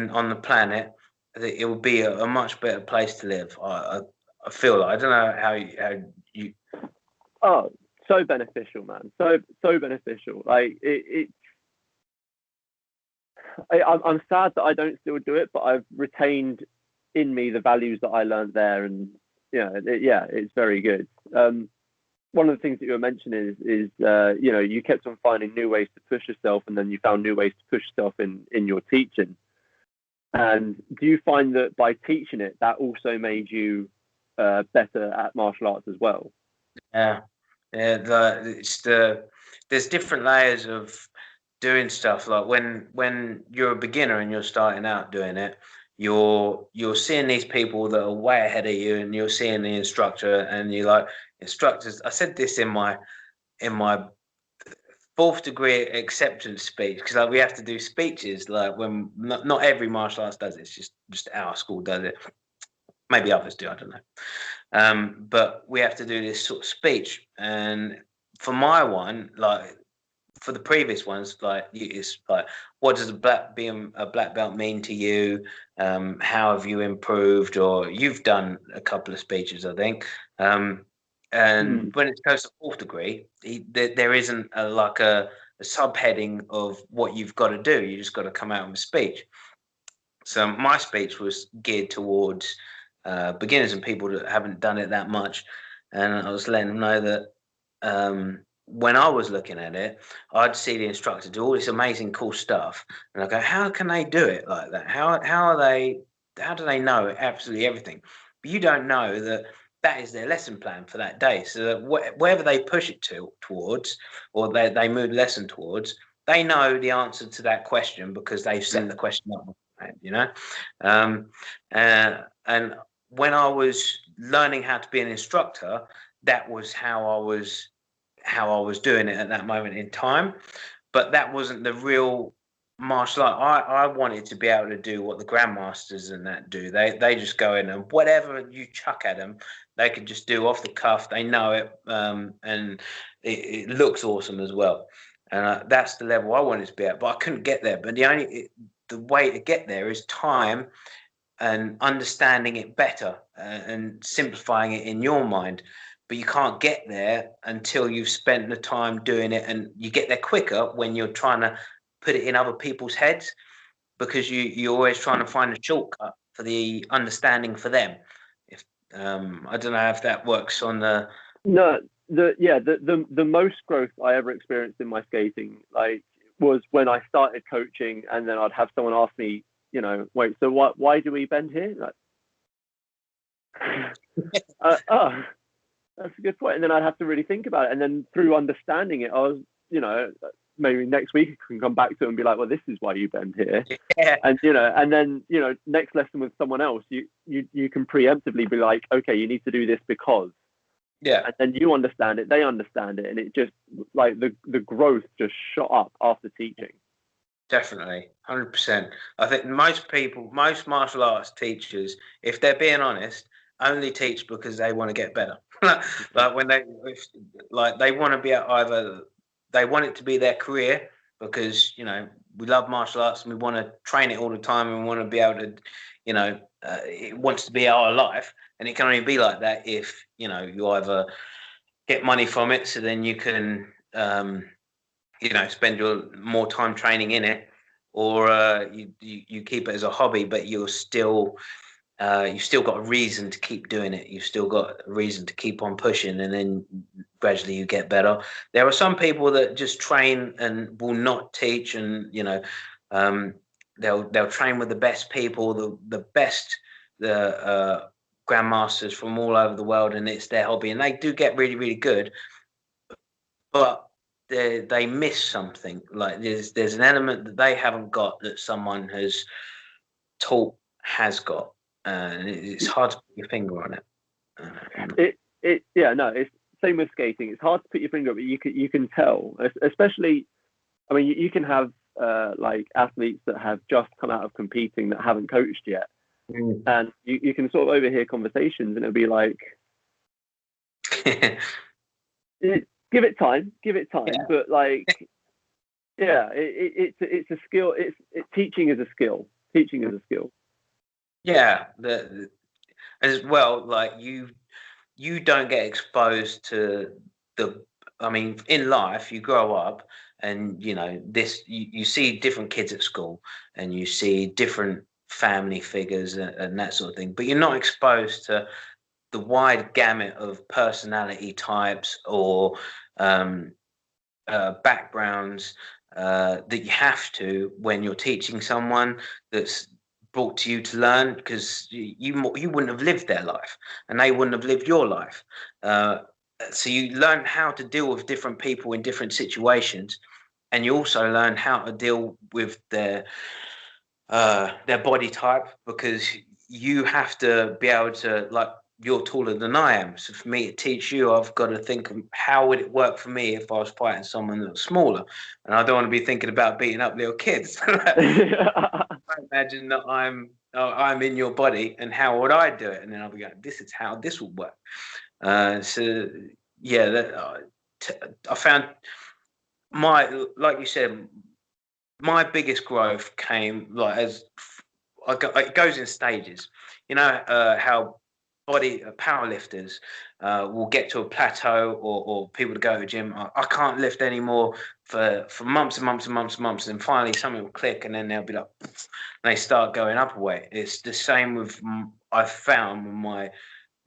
on the planet, it would be a much better place to live. I feel like. I don't know how you. Oh, so beneficial, man. So beneficial. Like I'm sad that I don't still do it, but I've retained in me the values that I learned there, and it's very good. One of the things that you were mentioning is you kept on finding new ways to push yourself, and then you found new ways to push yourself in your teaching. And do you find that by teaching it, that also made you better at martial arts as well? Yeah, yeah. There's different layers of doing stuff. Like when you're a beginner and you're starting out doing it, you're seeing these people that are way ahead of you, and you're seeing the instructor, and you're like, instructors. I said this in my fourth degree acceptance speech, because like we have to do speeches, like when not every martial arts does it. It's just our school does it. Maybe others do. I don't know. But we have to do this sort of speech, and for my one, like for the previous ones, like it's like, what does being a black belt mean to you? How have you improved? Or you've done a couple of speeches, I think. And when it goes to fourth degree, there isn't a subheading of what you've got to do. You just got to come out with a speech. So my speech was geared towards beginners and people that haven't done it that much, and I was letting them know that when I was looking at it, I'd see the instructor do all this amazing, cool stuff, and I go, "How can they do it like that? How are they? How do they know absolutely everything?" But you don't know that is their lesson plan for that day. So that wherever they push it towards, or they move the lesson towards, they know the answer to that question because they've set the question up. And when I was learning how to be an instructor, that was how I was doing it at that moment in time. But that wasn't the real martial art. I wanted to be able to do what the grandmasters and that do. They just go in, and whatever you chuck at them, they can just do off the cuff. They know it, and it looks awesome as well. And that's the level I wanted to be at, but I couldn't get there. But the way to get there is time and understanding it better, and simplifying it in your mind. But you can't get there until you've spent the time doing it, and you get there quicker when you're trying to put it in other people's heads, because you're always trying to find a shortcut for the understanding for them. If I don't know if that works on the. No, the most growth I ever experienced in my skating, like, was when I started coaching, and then I'd have someone ask me, wait, so why do we bend here? Like, Oh, that's a good point. And then I'd have to really think about it. And then through understanding it, I was, maybe next week I can come back to it and be like, well, this is why you bend here. Yeah, And and then next lesson with someone else, you can preemptively be like, okay, you need to do this because. yeah, And then you understand it, they understand it, and it just like the growth just shot up after teaching. definitely, 100%. I think most martial arts teachers, if they're being honest, only teach because they want to get better. Like when they want to be either they want it to be their career because we love martial arts and we want to train it all the time and we want to be able to, it wants to be our life, and it can only be like that if you either get money from it, so then you can spend your more time training in it, or you keep it as a hobby, but you've still got a reason to keep doing it. You've still got a reason to keep on pushing, and then gradually you get better. There are some people that just train and will not teach, and they'll train with the best people, the best grandmasters from all over the world, and it's their hobby, and they do get really, really good, but they miss something. Like there's an element that they haven't got that someone has taught has got, and it's hard to put your finger on it. It's same with skating. It's hard to put your finger, but you can tell, especially. I mean, you can have like athletes that have just come out of competing that haven't coached yet, and you can sort of overhear conversations, and it'll be like, give it time, Yeah. but like, yeah, it's a skill. Teaching is a skill. Teaching is a skill. Yeah, as well, like you don't get exposed to I mean, in life you grow up and you see different kids at school and you see different family figures and that sort of thing, but you're not exposed to the wide gamut of personality types or backgrounds that you have to when you're teaching someone that's brought to you to learn, because you wouldn't have lived their life and they wouldn't have lived your life. So you learn how to deal with different people in different situations, and you also learn how to deal with their body type, because you have to be able to, like, you're taller than I am. So for me to teach you, I've got to think of how would it work for me if I was fighting someone that was smaller, and I don't want to be thinking about beating up little kids. I imagine that I'm in your body, and how would I do it? And then I'll be going, this is how this will work. So yeah, I found like you said, my biggest growth came like it goes in stages. How power lifters will get to a plateau, or people to go to the gym. I can't lift anymore for months and months and months and months, and then finally something will click, and then they'll be like, and they start going up a weight. It's the same with I've found with my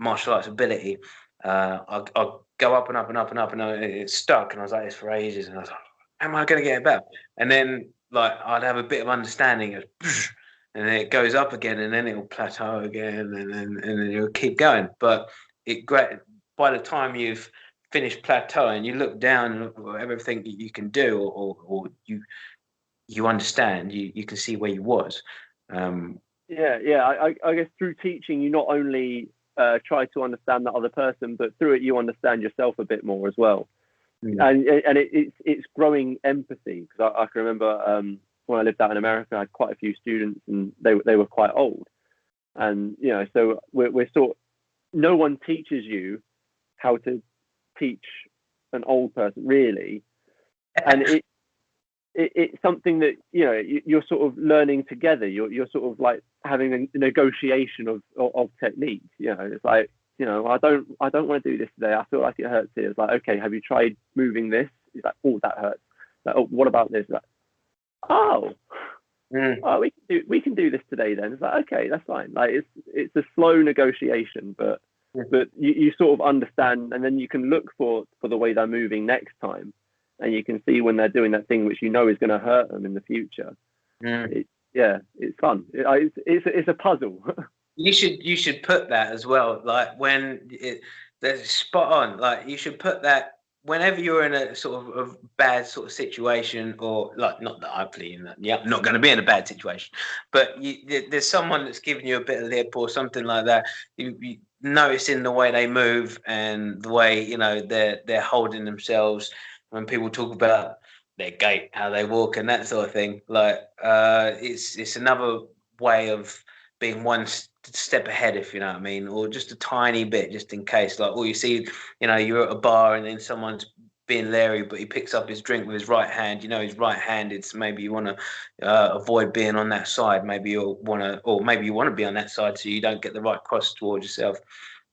martial arts ability. I'll go up and up and up and up, and it's stuck, and I was like this for ages, and I was like, am I going to get it back? And then like I'd have a bit of understanding of, and then it goes up again, and then it'll plateau again, and then it'll keep going. But by the time you've finished plateauing, you look down and look at everything that you can do, or you understand, you can see where you was. I guess through teaching, you not only try to understand that other person, but through it you understand yourself a bit more as well. And it's growing empathy, because I can remember when I lived out in America, I had quite a few students, and they were quite old, and so we're sort. No one teaches you how to teach an old person, really, and it's something that you're sort of learning together. You're sort of like having a negotiation of technique. It's like, I don't want to do this today. I feel like it hurts here. It's like, okay, have you tried moving this? It's like, oh, that hurts. Like, oh, what about this? Like, oh, we can do this today then. It's like, okay, that's fine. Like it's a slow negotiation, but you sort of understand, and then you can look for the way they're moving next time, and you can see when they're doing that thing which is going to hurt them in the future. It's fun. It's a puzzle. You should put that as well. Like that's spot on. Like you should put that whenever you're in a sort of a bad sort of situation, or like not that hopefully I'm not going to be in a bad situation, but there's someone that's giving you a bit of lip or something like that. You noticing the way they move and the way they're holding themselves when people talk about their gait, how they walk, and that sort of thing. Like it's another way of being one step ahead, if you know what I mean, or just a tiny bit, just in case. Like, or you see, you're at a bar and then someone's being leery, but he picks up his drink with his right hand. He's right-handed, so maybe you want to avoid being on that side. Maybe you want to be on that side so you don't get the right cross towards yourself.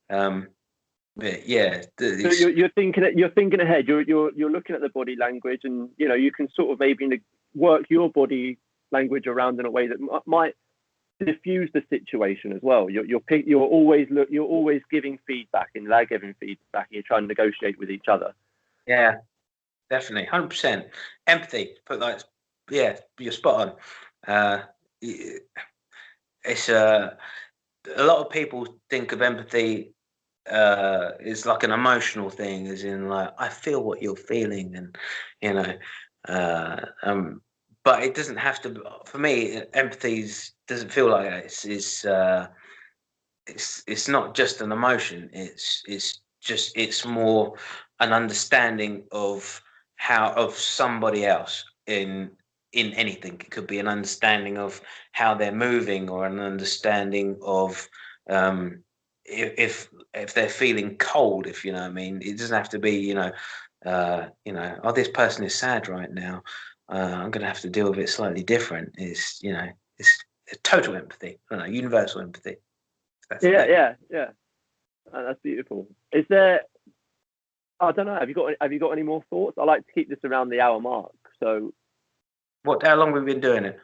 But yeah, so you're thinking ahead. You're looking at the body language, and you can sort of maybe work your body language around in a way that might diffuse the situation as well. You're always giving feedback, and they're giving feedback, and you're trying to negotiate with each other. Yeah, definitely, 100% empathy. But like, yeah, you're spot on. It's a lot of people think of empathy is like an emotional thing, as in like I feel what you're feeling, and you know, but it doesn't have to. For me, empathy doesn't feel like that. It's not just an emotion. It's more an understanding of somebody else in anything. It could be an understanding of how they're moving, or an understanding of if they're feeling cold, if you know what I mean. It doesn't have to be oh, this person is sad right now. I'm going to have to deal with it slightly different. It's total empathy. I don't know, universal empathy. Yeah. That's beautiful. Is there? I don't know. Have you got any more thoughts? I like to keep this around the hour mark. So, how long have we been doing it?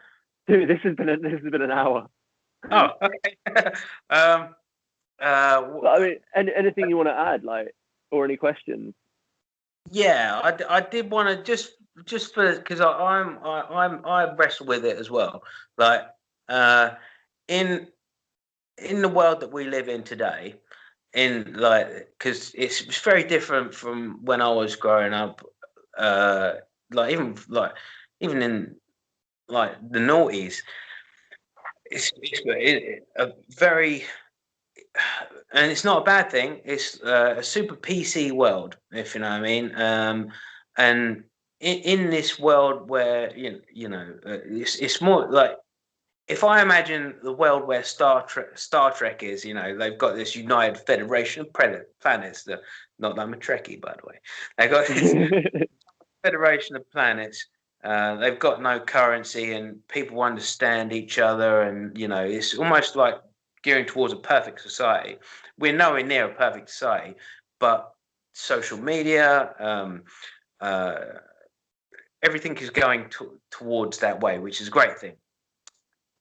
Dude, this has been an hour. Oh, okay. I mean, anything you want to add, like, or any questions? Yeah, I did want to just for because I wrestle with it as well. Like, in the world that we live in today, because it's very different from when I was growing up. Like even in like the noughties, it's a very, and it's not a bad thing. It's a super PC world, if you know what I mean. And in this world where it's more like, if I imagine the world where Star Trek is, they've got this united federation of planets. Not that I'm a Trekkie, by the way. They've got this federation of planets. They've got no currency, and people understand each other, and it's almost like gearing towards a perfect society. We're nowhere near a perfect society, but social media, everything is going towards that way, which is a great thing.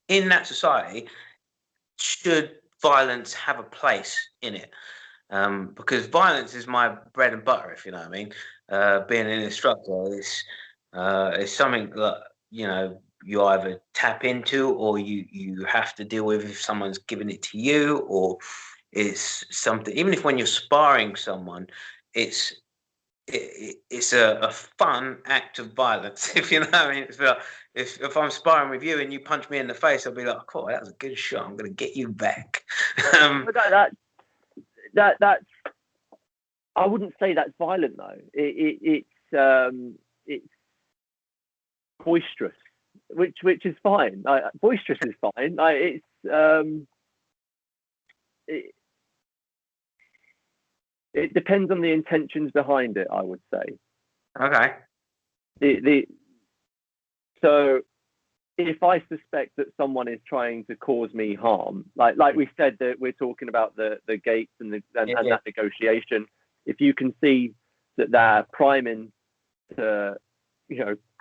In that society, should violence have a place in it? Because violence is my bread and butter, if you know what I mean. Being an instructor is something that you either tap into, or you have to deal with if someone's giving it to you, or it's something. Even if when you're sparring someone, it's a fun act of violence, if you know what I mean. It's like, if I'm sparring with you and you punch me in the face, I'll be like, "Cool, that was a good shot. I'm going to get you back." But that's I wouldn't say that's violent though. It's boisterous, which is fine. Boisterous is fine. It depends on the intentions behind it, I would say. Okay. So if I suspect that someone is trying to cause me harm, like we said, that we're talking about the gates and that negotiation. If you can see that they're priming to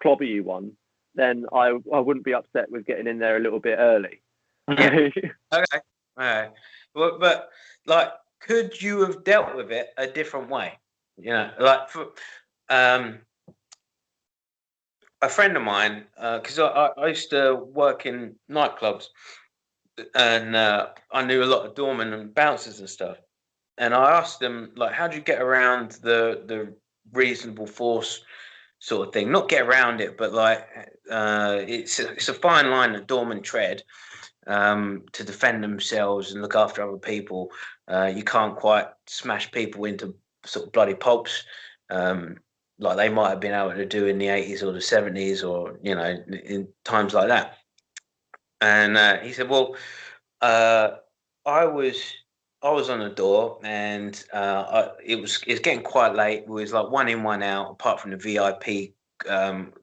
clobber you one, then I wouldn't be upset with getting in there a little bit early. Yeah. Okay. All right. But like, could you have dealt with it a different way? Like for a friend of mine, because I used to work in nightclubs, and I knew a lot of doormen and bouncers and stuff. And I asked them, like, how do you get around the reasonable force sort of thing? Not get around it, but like it's a fine line that doormen tread to defend themselves and look after other people. You can't quite smash people into sort of bloody pulps like they might have been able to do in the 80s or the 70s, or in times like that. And he said, well, uh, I was I was on the door, and it's getting quite late. It was like one in, one out, apart from the VIP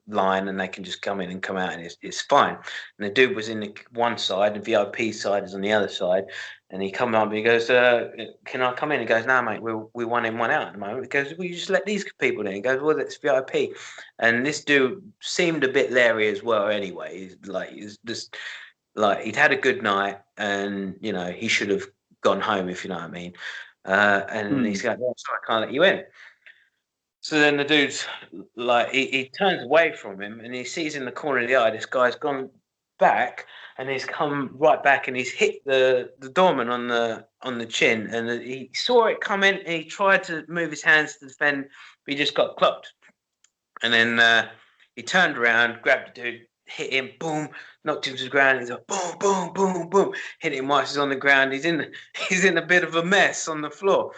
line, and they can just come in and come out, and it's fine. And the dude was in the one side, and VIP side is on the other side. And he come up, and he goes, "Can I come in?" He goes, "No, mate, we're one in, one out at the moment." He goes, "Well, you just let these people in." He goes, "Well, it's VIP." And this dude seemed a bit leery as well. Anyway, he's just like he'd had a good night, and he should have gone home, if you know what I mean. And he's like, "Oh, sorry, I can't let you in." So then the dude's like, he turns away from him, and he sees in the corner of the eye this guy's gone back, and he's come right back, and he's hit the doorman on the chin, and he saw it coming, and he tried to move his hands to defend, but he just got clocked. And then he turned around, grabbed the dude, hit him, boom, knocked him to the ground. He's like, boom, boom, boom, boom, hit him whilst he's on the ground. He's in a bit of a mess on the floor.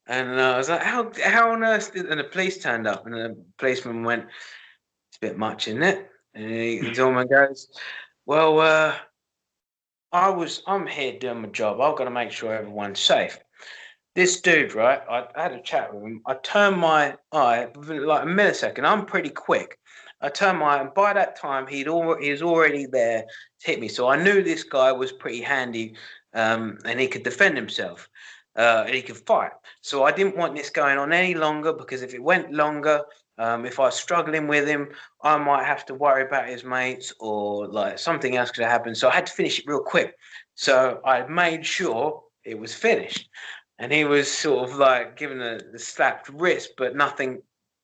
And I was like, how on earth did? And the police turned up, and the policeman went, "It's a bit much, isn't it?" And the doorman goes, "Well, I'm here doing my job. I've got to make sure everyone's safe." This dude, right? I had a chat with him. I turned my eye within like a millisecond. I'm pretty quick. I turned my eye, and by that time, he was already there to hit me. So I knew this guy was pretty handy, and he could defend himself, and he could fight. So I didn't want this going on any longer, because if it went longer, if I was struggling with him, I might have to worry about his mates, or like something else could have happened. So I had to finish it real quick. So I made sure it was finished. And he was sort of like given the slapped wrist, but nothing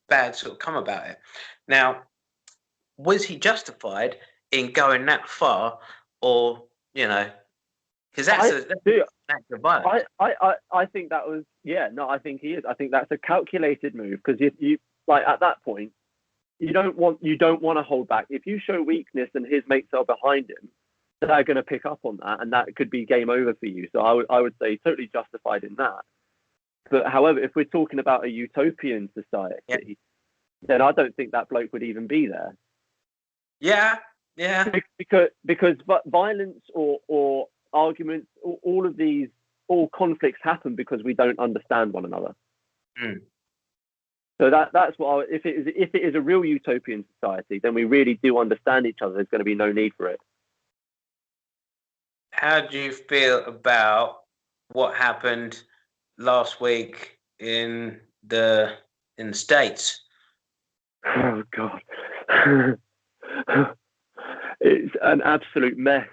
bad sort of come about it. Now, was he justified in going that far, or because that's an act of violence. I think that was, I think he is. I think that's a calculated move, because if you like at that point, you don't want to hold back. If you show weakness and his mates are behind him, they're going to pick up on that, and that could be game over for you. So I would say totally justified in that. But however, if we're talking about a utopian society, then I don't think that bloke would even be there. Yeah. Because violence or arguments, all conflicts happen because we don't understand one another. So that's what if it is a real utopian society, then we really do understand each other. There's going to be no need for it. How do you feel about what happened last week in the States? Oh God, it's an absolute mess.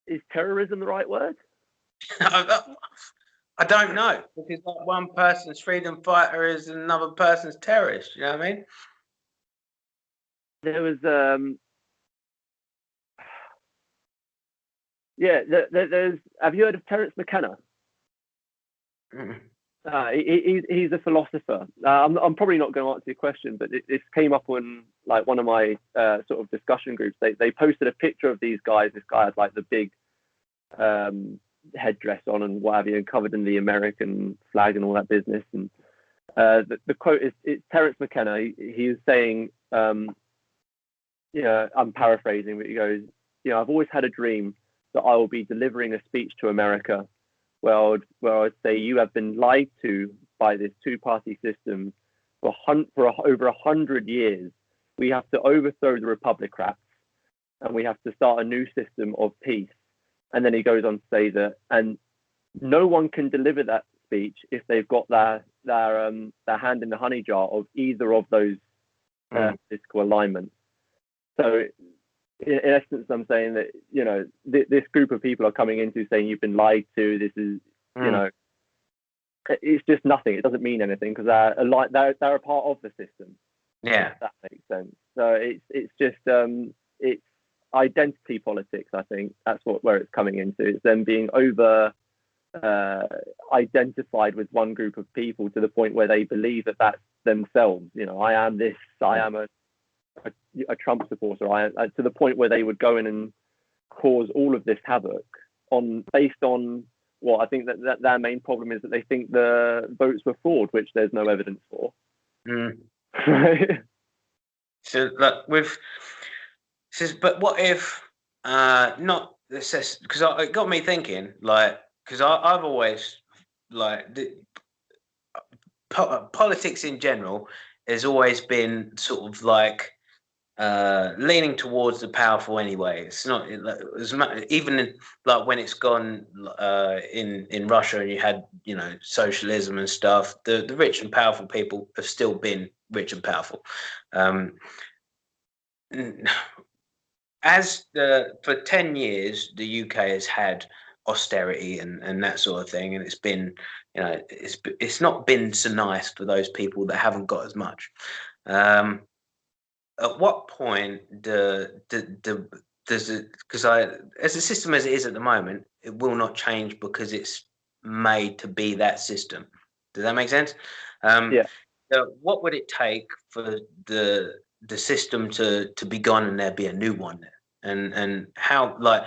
Is terrorism the right word? I don't know, because like one person's freedom fighter is another person's terrorist. You know what I mean? There was there's. Have you heard of Terence McKenna? He's a philosopher. I'm probably not going to answer your question, but this came up on like one of my sort of discussion groups. They posted a picture of these guys. This guy had like the big headdress on and what have you, and covered in the American flag and all that business. And the quote is, it's Terence McKenna. He was saying, I'm paraphrasing, but he goes, I've always had a dream that I will be delivering a speech to America where I'd say, you have been lied to by this two-party system for over 100 years. We have to overthrow the Republicrats, and we have to start a new system of peace. And then he goes on to say that, and no one can deliver that speech if they've got their hand in the honey jar of either of those political alignments. So in essence, I'm saying that, this group of people are coming into saying you've been lied to. This is, it's just nothing. It doesn't mean anything, because they're a part of the system. Yeah, If that makes sense. So it's just identity politics. I think that's where it's coming into. It's them being over identified with one group of people to the point where they believe that that's themselves. You know, I am this. I am a Trump supporter. To the point where they would go in and cause all of this havoc based on what I think that their main problem is, that they think the votes were fraud, which there's no evidence for. So like but what if not this? Because it got me thinking, like, because I've always like politics in general has always been sort of like leaning towards the powerful anyway. It's not even like when it's gone in Russia and you had, you know, socialism and stuff, the rich and powerful people have still been rich and powerful. For 10 years the UK has had austerity and that sort of thing, and it's been, you know, it's not been so nice for those people that haven't got as much. At what point does it, because as the system as it is at the moment, it will not change because it's made to be that system. Does that make sense? Yeah. So what would it take for the system to be gone and there be a new one there? And how, like,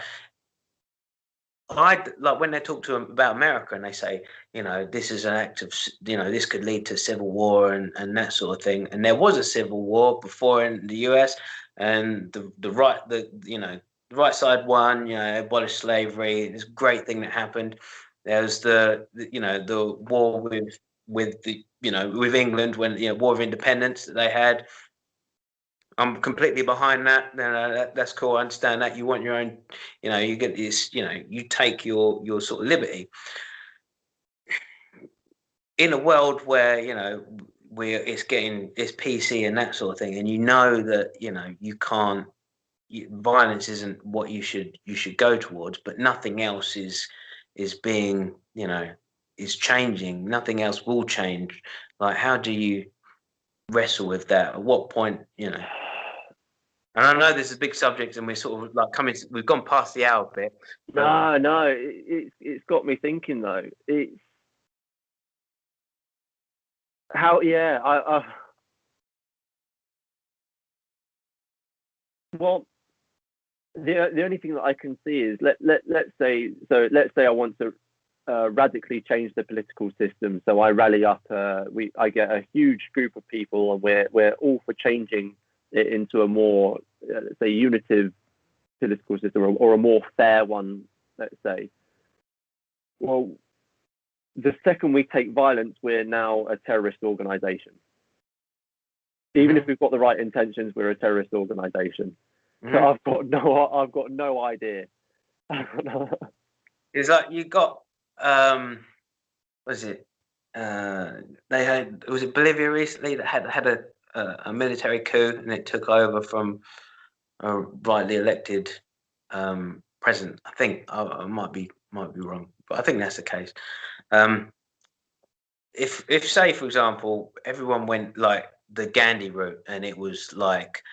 like when they talk to them about America and they say, you know, this is an act of, you know, this could lead to civil war and that sort of thing. And there was a civil war before in the US, and the right side won, you know, abolished slavery. It's a great thing that happened. There's the war with England, when, you know, War of Independence that they had. I'm completely behind that. That's cool. I understand that. You want your own, you know, you get this, you know, you take your sort of liberty. In a world where, you know, it's PC and that sort of thing, and you know that, you know, you can't, violence isn't what you should go towards, but nothing else is being, you know, is changing. Nothing else will change. Like, how do you wrestle with that? At what point, you know? And I know this is a big subject, and we're sort of like we've gone past the hour bit. No, it's got me thinking though. It's how, yeah, well, the only thing that I can see is let's say I want to radically change the political system. So I rally up, I get a huge group of people, and we're all for changing it into a more, let's say, unitive political system, or a more fair one, let's say. Well, the second we take violence, we're now a terrorist organization. Even if we've got the right intentions, we're a terrorist organization. So I've got no idea. It's like you got was it they had, was it Bolivia recently that had a military coup, and it took over from a rightly elected president. I think I might be wrong, but I think that's the case. If say, for example, everyone went like the Gandhi route, and it was like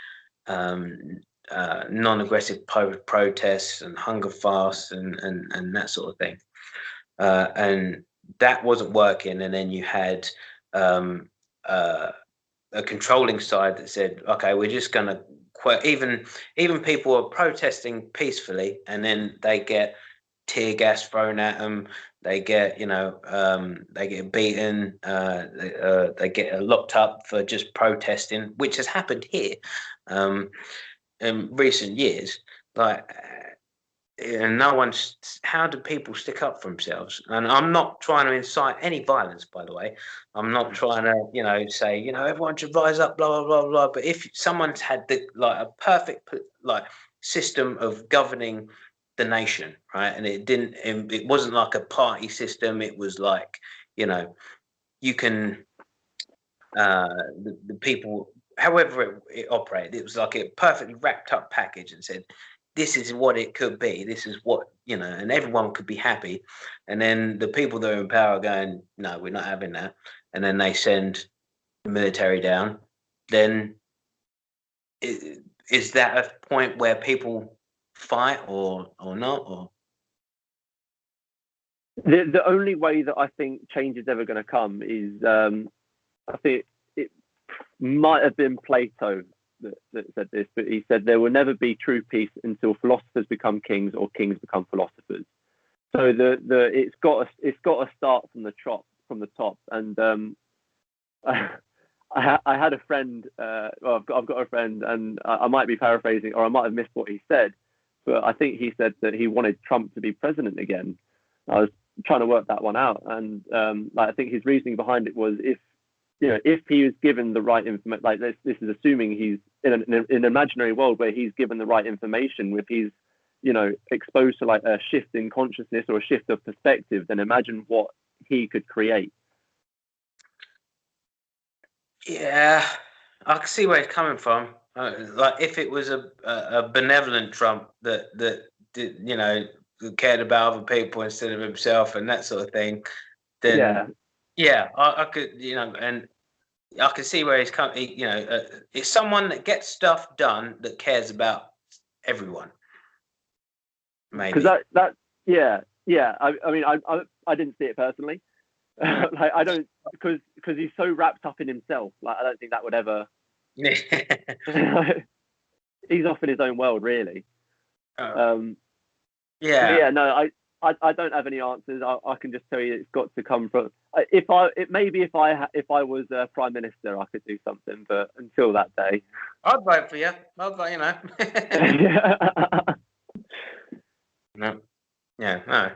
non-aggressive protests and hunger fasts and that sort of thing, and that wasn't working, and then you had a controlling side that said, okay, we're just going to even people are protesting peacefully, and then they get tear gas thrown at them, they get, you know, they get beaten, they get locked up for just protesting, which has happened here in recent years. Like, and how do people stick up for themselves? And I'm not trying to incite any violence, by the way. I'm not trying to, you know, say, you know, everyone should rise up, blah blah blah blah. But if someone's had a perfect system of governing the nation, right, and it wasn't like a party system, it was like, you know, you can the people, however it operated, it was like a perfectly wrapped up package, and said, this is what it could be, this is what, you know, and everyone could be happy. And then the people that are in power are going, no, we're not having that, and then they send the military down. Then is that a point where people fight or not? Or The only way that I think change is ever going to come is I think it might have been Plato that said this, but he said there will never be true peace until philosophers become kings or kings become philosophers. So it's got to start from the top. And I had a friend. Well, I've got a friend, and I might be paraphrasing, or I might have missed what he said, but I think he said that he wanted Trump to be president again. I was trying to work that one out, and I think his reasoning behind it was if he was given the right information, like this is assuming he's in an imaginary world where he's given the right information, if he's exposed to like a shift in consciousness or a shift of perspective, then imagine what he could create. yeah, I can see where he's coming from. Like if it was a benevolent Trump that did, cared about other people instead of himself and that sort of thing, then I could, and I can see where he's coming. It's someone that gets stuff done that cares about everyone. Maybe because I mean I didn't see it personally. Like I don't because he's so wrapped up in himself. Like I don't think that would ever. He's off in his own world, really. No, I don't have any answers. I can just tell you it's got to come from. If I was prime minister, I could do something, but until that day, I'd vote for you. I'd vote, No. Yeah, no.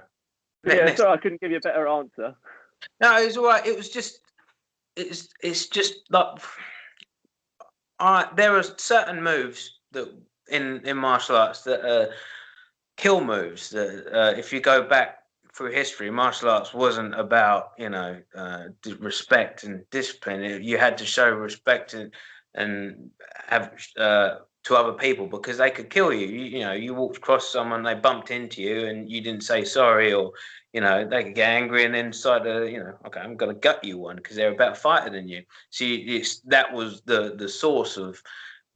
Yeah, sorry, I couldn't give you a better answer. No, it was all right. It was just, it's just like, there are certain moves that in martial arts that are kill moves. That if you go back through history, martial arts wasn't about respect and discipline. You had to show respect and have to other people because they could kill you. You walked across someone, they bumped into you, and you didn't say sorry, or they could get angry and then decide to okay, I'm going to gut you one because they're a better fighter than you. See, that was the source of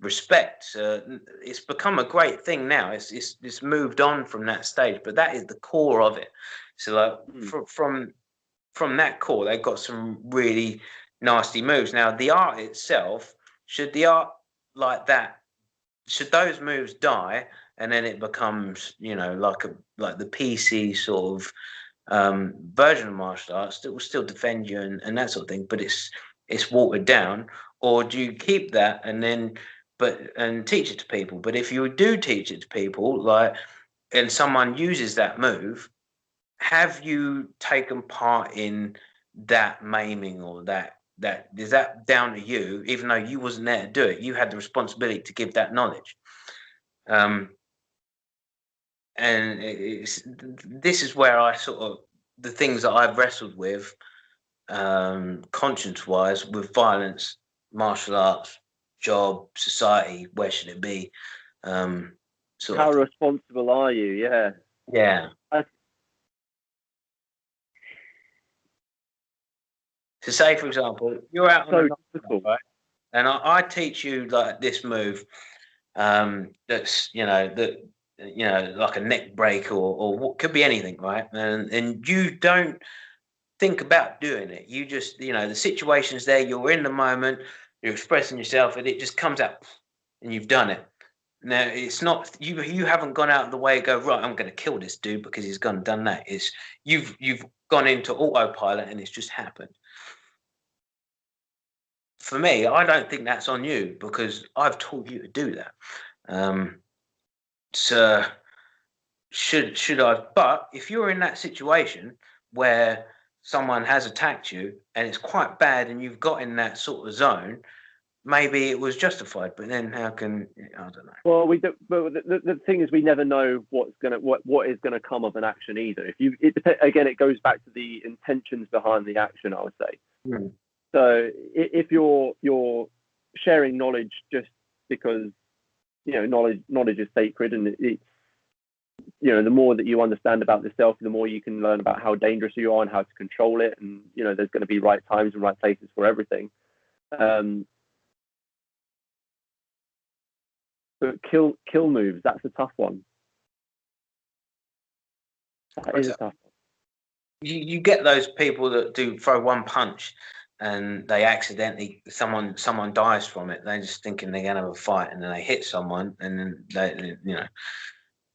respect. It's become a great thing now. It's moved on from that stage, but that is the core of it. So like from that core, they've got some really nasty moves. Now the art itself, should the art like that, should those moves die and then it becomes like the PC sort of version of martial arts that will still defend you and that sort of thing, but it's watered down? Or do you keep that and then and teach it to people? But if you do teach it to people, and someone uses that move, have you taken part in that maiming or that is that down to you? Even though you wasn't there to do it, you had the responsibility to give that knowledge. And this is where I sort of, the things that I've wrestled with, conscience-wise, with violence, martial arts, job, society, where should it be? How responsible are you? Yeah. To say, for example, you're out on a night, right? And I teach you like this move, that's like a neck break or what could be anything, right? And you don't think about doing it. You just the situation's there. You're in the moment. You're expressing yourself, and it just comes out, and you've done it. Now it's not you. You haven't gone out of the way and go, right, I'm going to kill this dude because he's gone and done that. It's you've gone into autopilot and it's just happened. For me, I don't think that's on you because I've taught you to do that. So should I? But if you're in that situation where someone has attacked you and it's quite bad and you've got in that sort of zone, maybe it was justified. But then how can, I don't know. Well, we do, but the thing is, we never know what is gonna come of an action either. Again, it goes back to the intentions behind the action, I would say. Mm. So if you're sharing knowledge just because knowledge is sacred, and it's the more that you understand about the self, the more you can learn about how dangerous you are and how to control it, and there's going to be right times and right places for everything. But kill moves, that's a tough one. That is a tough. You get those people that do throw one punch and they accidentally someone dies from it. They're just thinking they're gonna have a fight, and then they hit someone, and then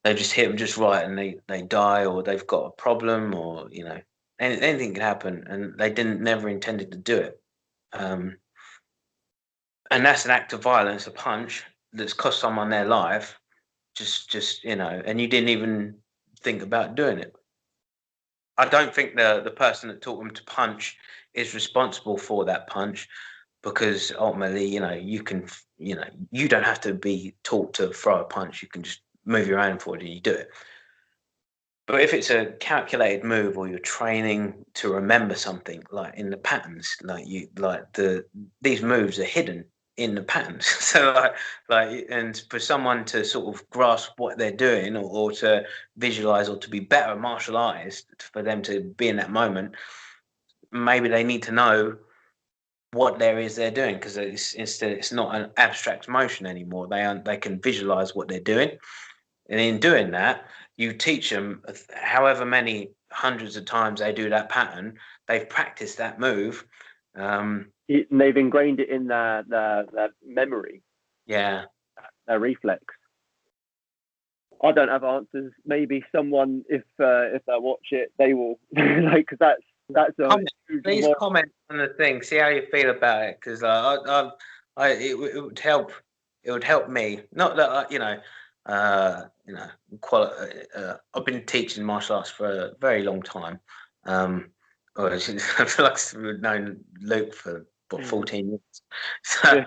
they just hit them just right, and they die, or they've got a problem, or anything can happen, and they never intended to do it. And that's an act of violence, a punch that's cost someone their life, just and you didn't even think about doing it. I don't think the person that taught them to punch is responsible for that punch, because ultimately, you don't have to be taught to throw a punch. You can just move your hand forward and you do it. But if it's a calculated move, or you're training to remember something, like in the patterns, these moves are hidden in the patterns. So and for someone to sort of grasp what they're doing, or to visualize, or to be better martial artists, for them to be in that moment, maybe they need to know what they're doing, because it's not an abstract motion anymore. They can visualize what they're doing, and in doing that, you teach them however many hundreds of times they do that pattern. They've practiced that move. They've ingrained it in their memory. Yeah. Their reflex. I don't have answers. Maybe someone, if they watch it, they will because that's a please comment on the thing. See how you feel about it, because it would help. It would help me. Not that I've been teaching martial arts for a very long time. I feel like we've known Luke for 14 years. So,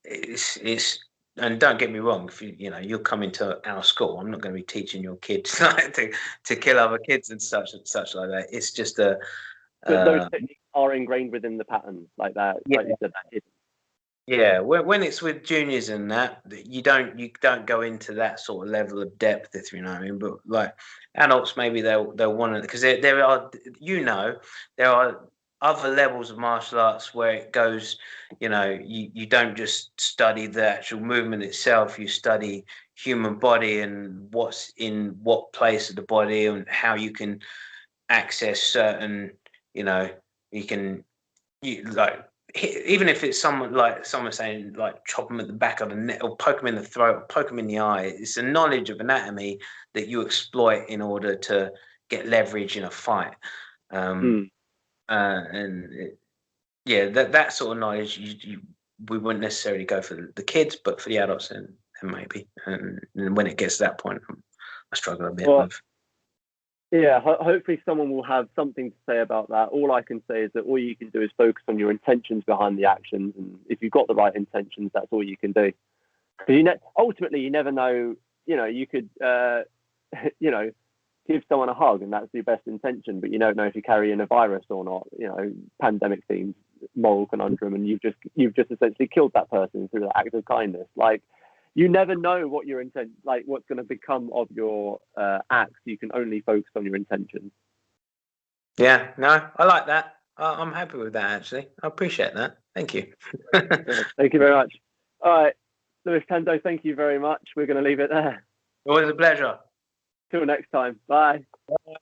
it's and don't get me wrong. If you'll come into our school, I'm not going to be teaching your kids to kill other kids and such like that. It's just But those techniques are ingrained within the pattern, like that. Yeah. Like you said, that Yeah, when it's with juniors and that, you don't go into that sort of level of depth, if you know what I mean. But like adults, maybe they'll want to, because there are there are other levels of martial arts where it goes, you don't just study the actual movement itself. You study human body and what's in what place of the body, and how you can access certain, even if it's someone saying, like, chop them at the back of the neck, or poke them in the throat, or poke them in the eye. It's a knowledge of anatomy that you exploit in order to get leverage in a fight. That sort of knowledge, we wouldn't necessarily go for the kids, but for the adults, and maybe. And when it gets to that point, I struggle a bit with. Yeah, hopefully someone will have something to say about that. All I can say is that all you can do is focus on your intentions behind the actions, and if you've got the right intentions, that's all you can do. Because ultimately, you never know. You could, give someone a hug, and that's your best intention, but you don't know if you're carrying a virus or not. Pandemic themed moral conundrum, and you've just essentially killed that person through the act of kindness. Like, you never know what your intent, like what's going to become of your acts. You can only focus on your intentions. Yeah, no, I like that. I'm happy with that, actually. I appreciate that. Thank you. Thank you very much. All right, Louis Tandoh, thank you very much. We're going to leave it there. It was a pleasure. Till next time. Bye. Bye.